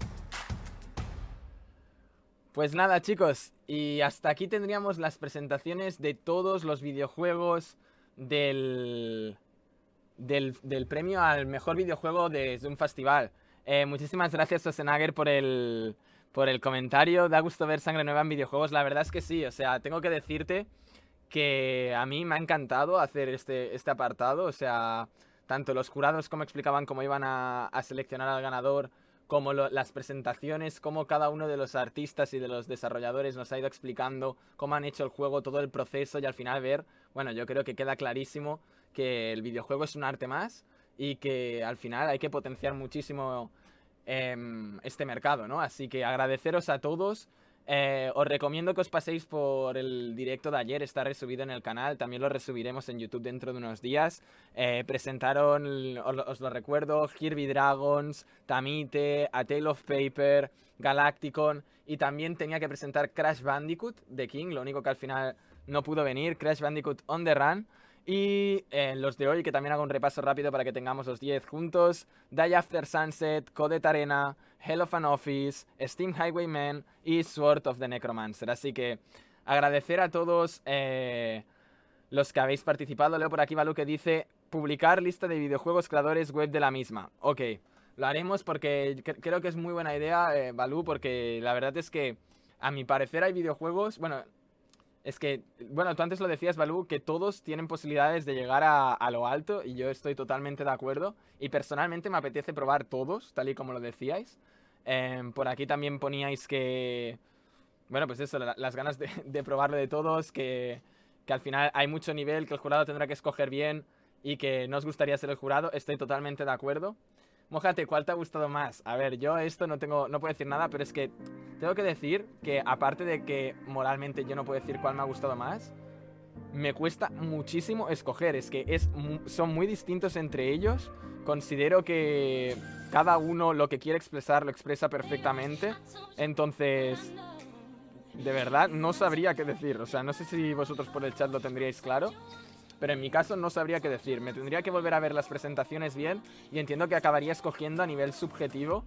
Pues nada, chicos, y hasta aquí tendríamos las presentaciones de todos los videojuegos del premio al mejor videojuego de Zoom Festival. Muchísimas gracias, Sosenager, por el comentario. Da gusto ver sangre nueva en videojuegos. La verdad es que sí, o sea, tengo que decirte que a mí me ha encantado hacer este apartado. O sea, tanto los jurados como explicaban cómo iban a seleccionar al ganador, como las presentaciones, como cada uno de los artistas y de los desarrolladores nos ha ido explicando cómo han hecho el juego, todo el proceso y al final ver, bueno, yo creo que queda clarísimo que el videojuego es un arte más y que al final hay que potenciar muchísimo este mercado, ¿no? Así que agradeceros a todos. Os recomiendo que os paséis por el directo de ayer, está resubido en el canal, también lo resubiremos en YouTube dentro de unos días. Presentaron, os lo recuerdo, Kirby Dragons, Tamite, A Tale of Paper, Galacticon, y también tenía que presentar Crash Bandicoot de King, lo único que al final no pudo venir, Crash Bandicoot On The Run. Y los de hoy, que también hago un repaso rápido para que tengamos los 10 juntos: Die After Sunset, Coded Arena, Hell of an Office, Steam Highwayman y Sword of the Necromancer. Así que agradecer a todos los que habéis participado. Leo por aquí, Balu, que dice: publicar lista de videojuegos creadores web de la misma. Ok, Lo haremos porque creo que es muy buena idea, Balú, porque la verdad es que a mi parecer hay videojuegos, bueno, es que, bueno, tú antes lo decías, Balú, que todos tienen posibilidades de llegar a lo alto y yo estoy totalmente de acuerdo y personalmente me apetece probar todos, tal y como lo decíais. Por aquí también poníais que, bueno, pues eso, las ganas de probarlo de todos, que al final hay mucho nivel, que el jurado tendrá que escoger bien y que no os gustaría ser el jurado, estoy totalmente de acuerdo. Mójate, ¿cuál te ha gustado más? A ver, yo esto no puedo decir nada, pero es que tengo que decir que aparte de que moralmente yo no puedo decir cuál me ha gustado más, me cuesta muchísimo escoger, es que son muy distintos entre ellos, considero que cada uno lo que quiere expresar lo expresa perfectamente, entonces de verdad no sabría qué decir, o sea, no sé si vosotros por el chat lo tendríais claro, pero en mi caso no sabría qué decir. Me tendría que volver a ver las presentaciones bien y entiendo que acabaría escogiendo a nivel subjetivo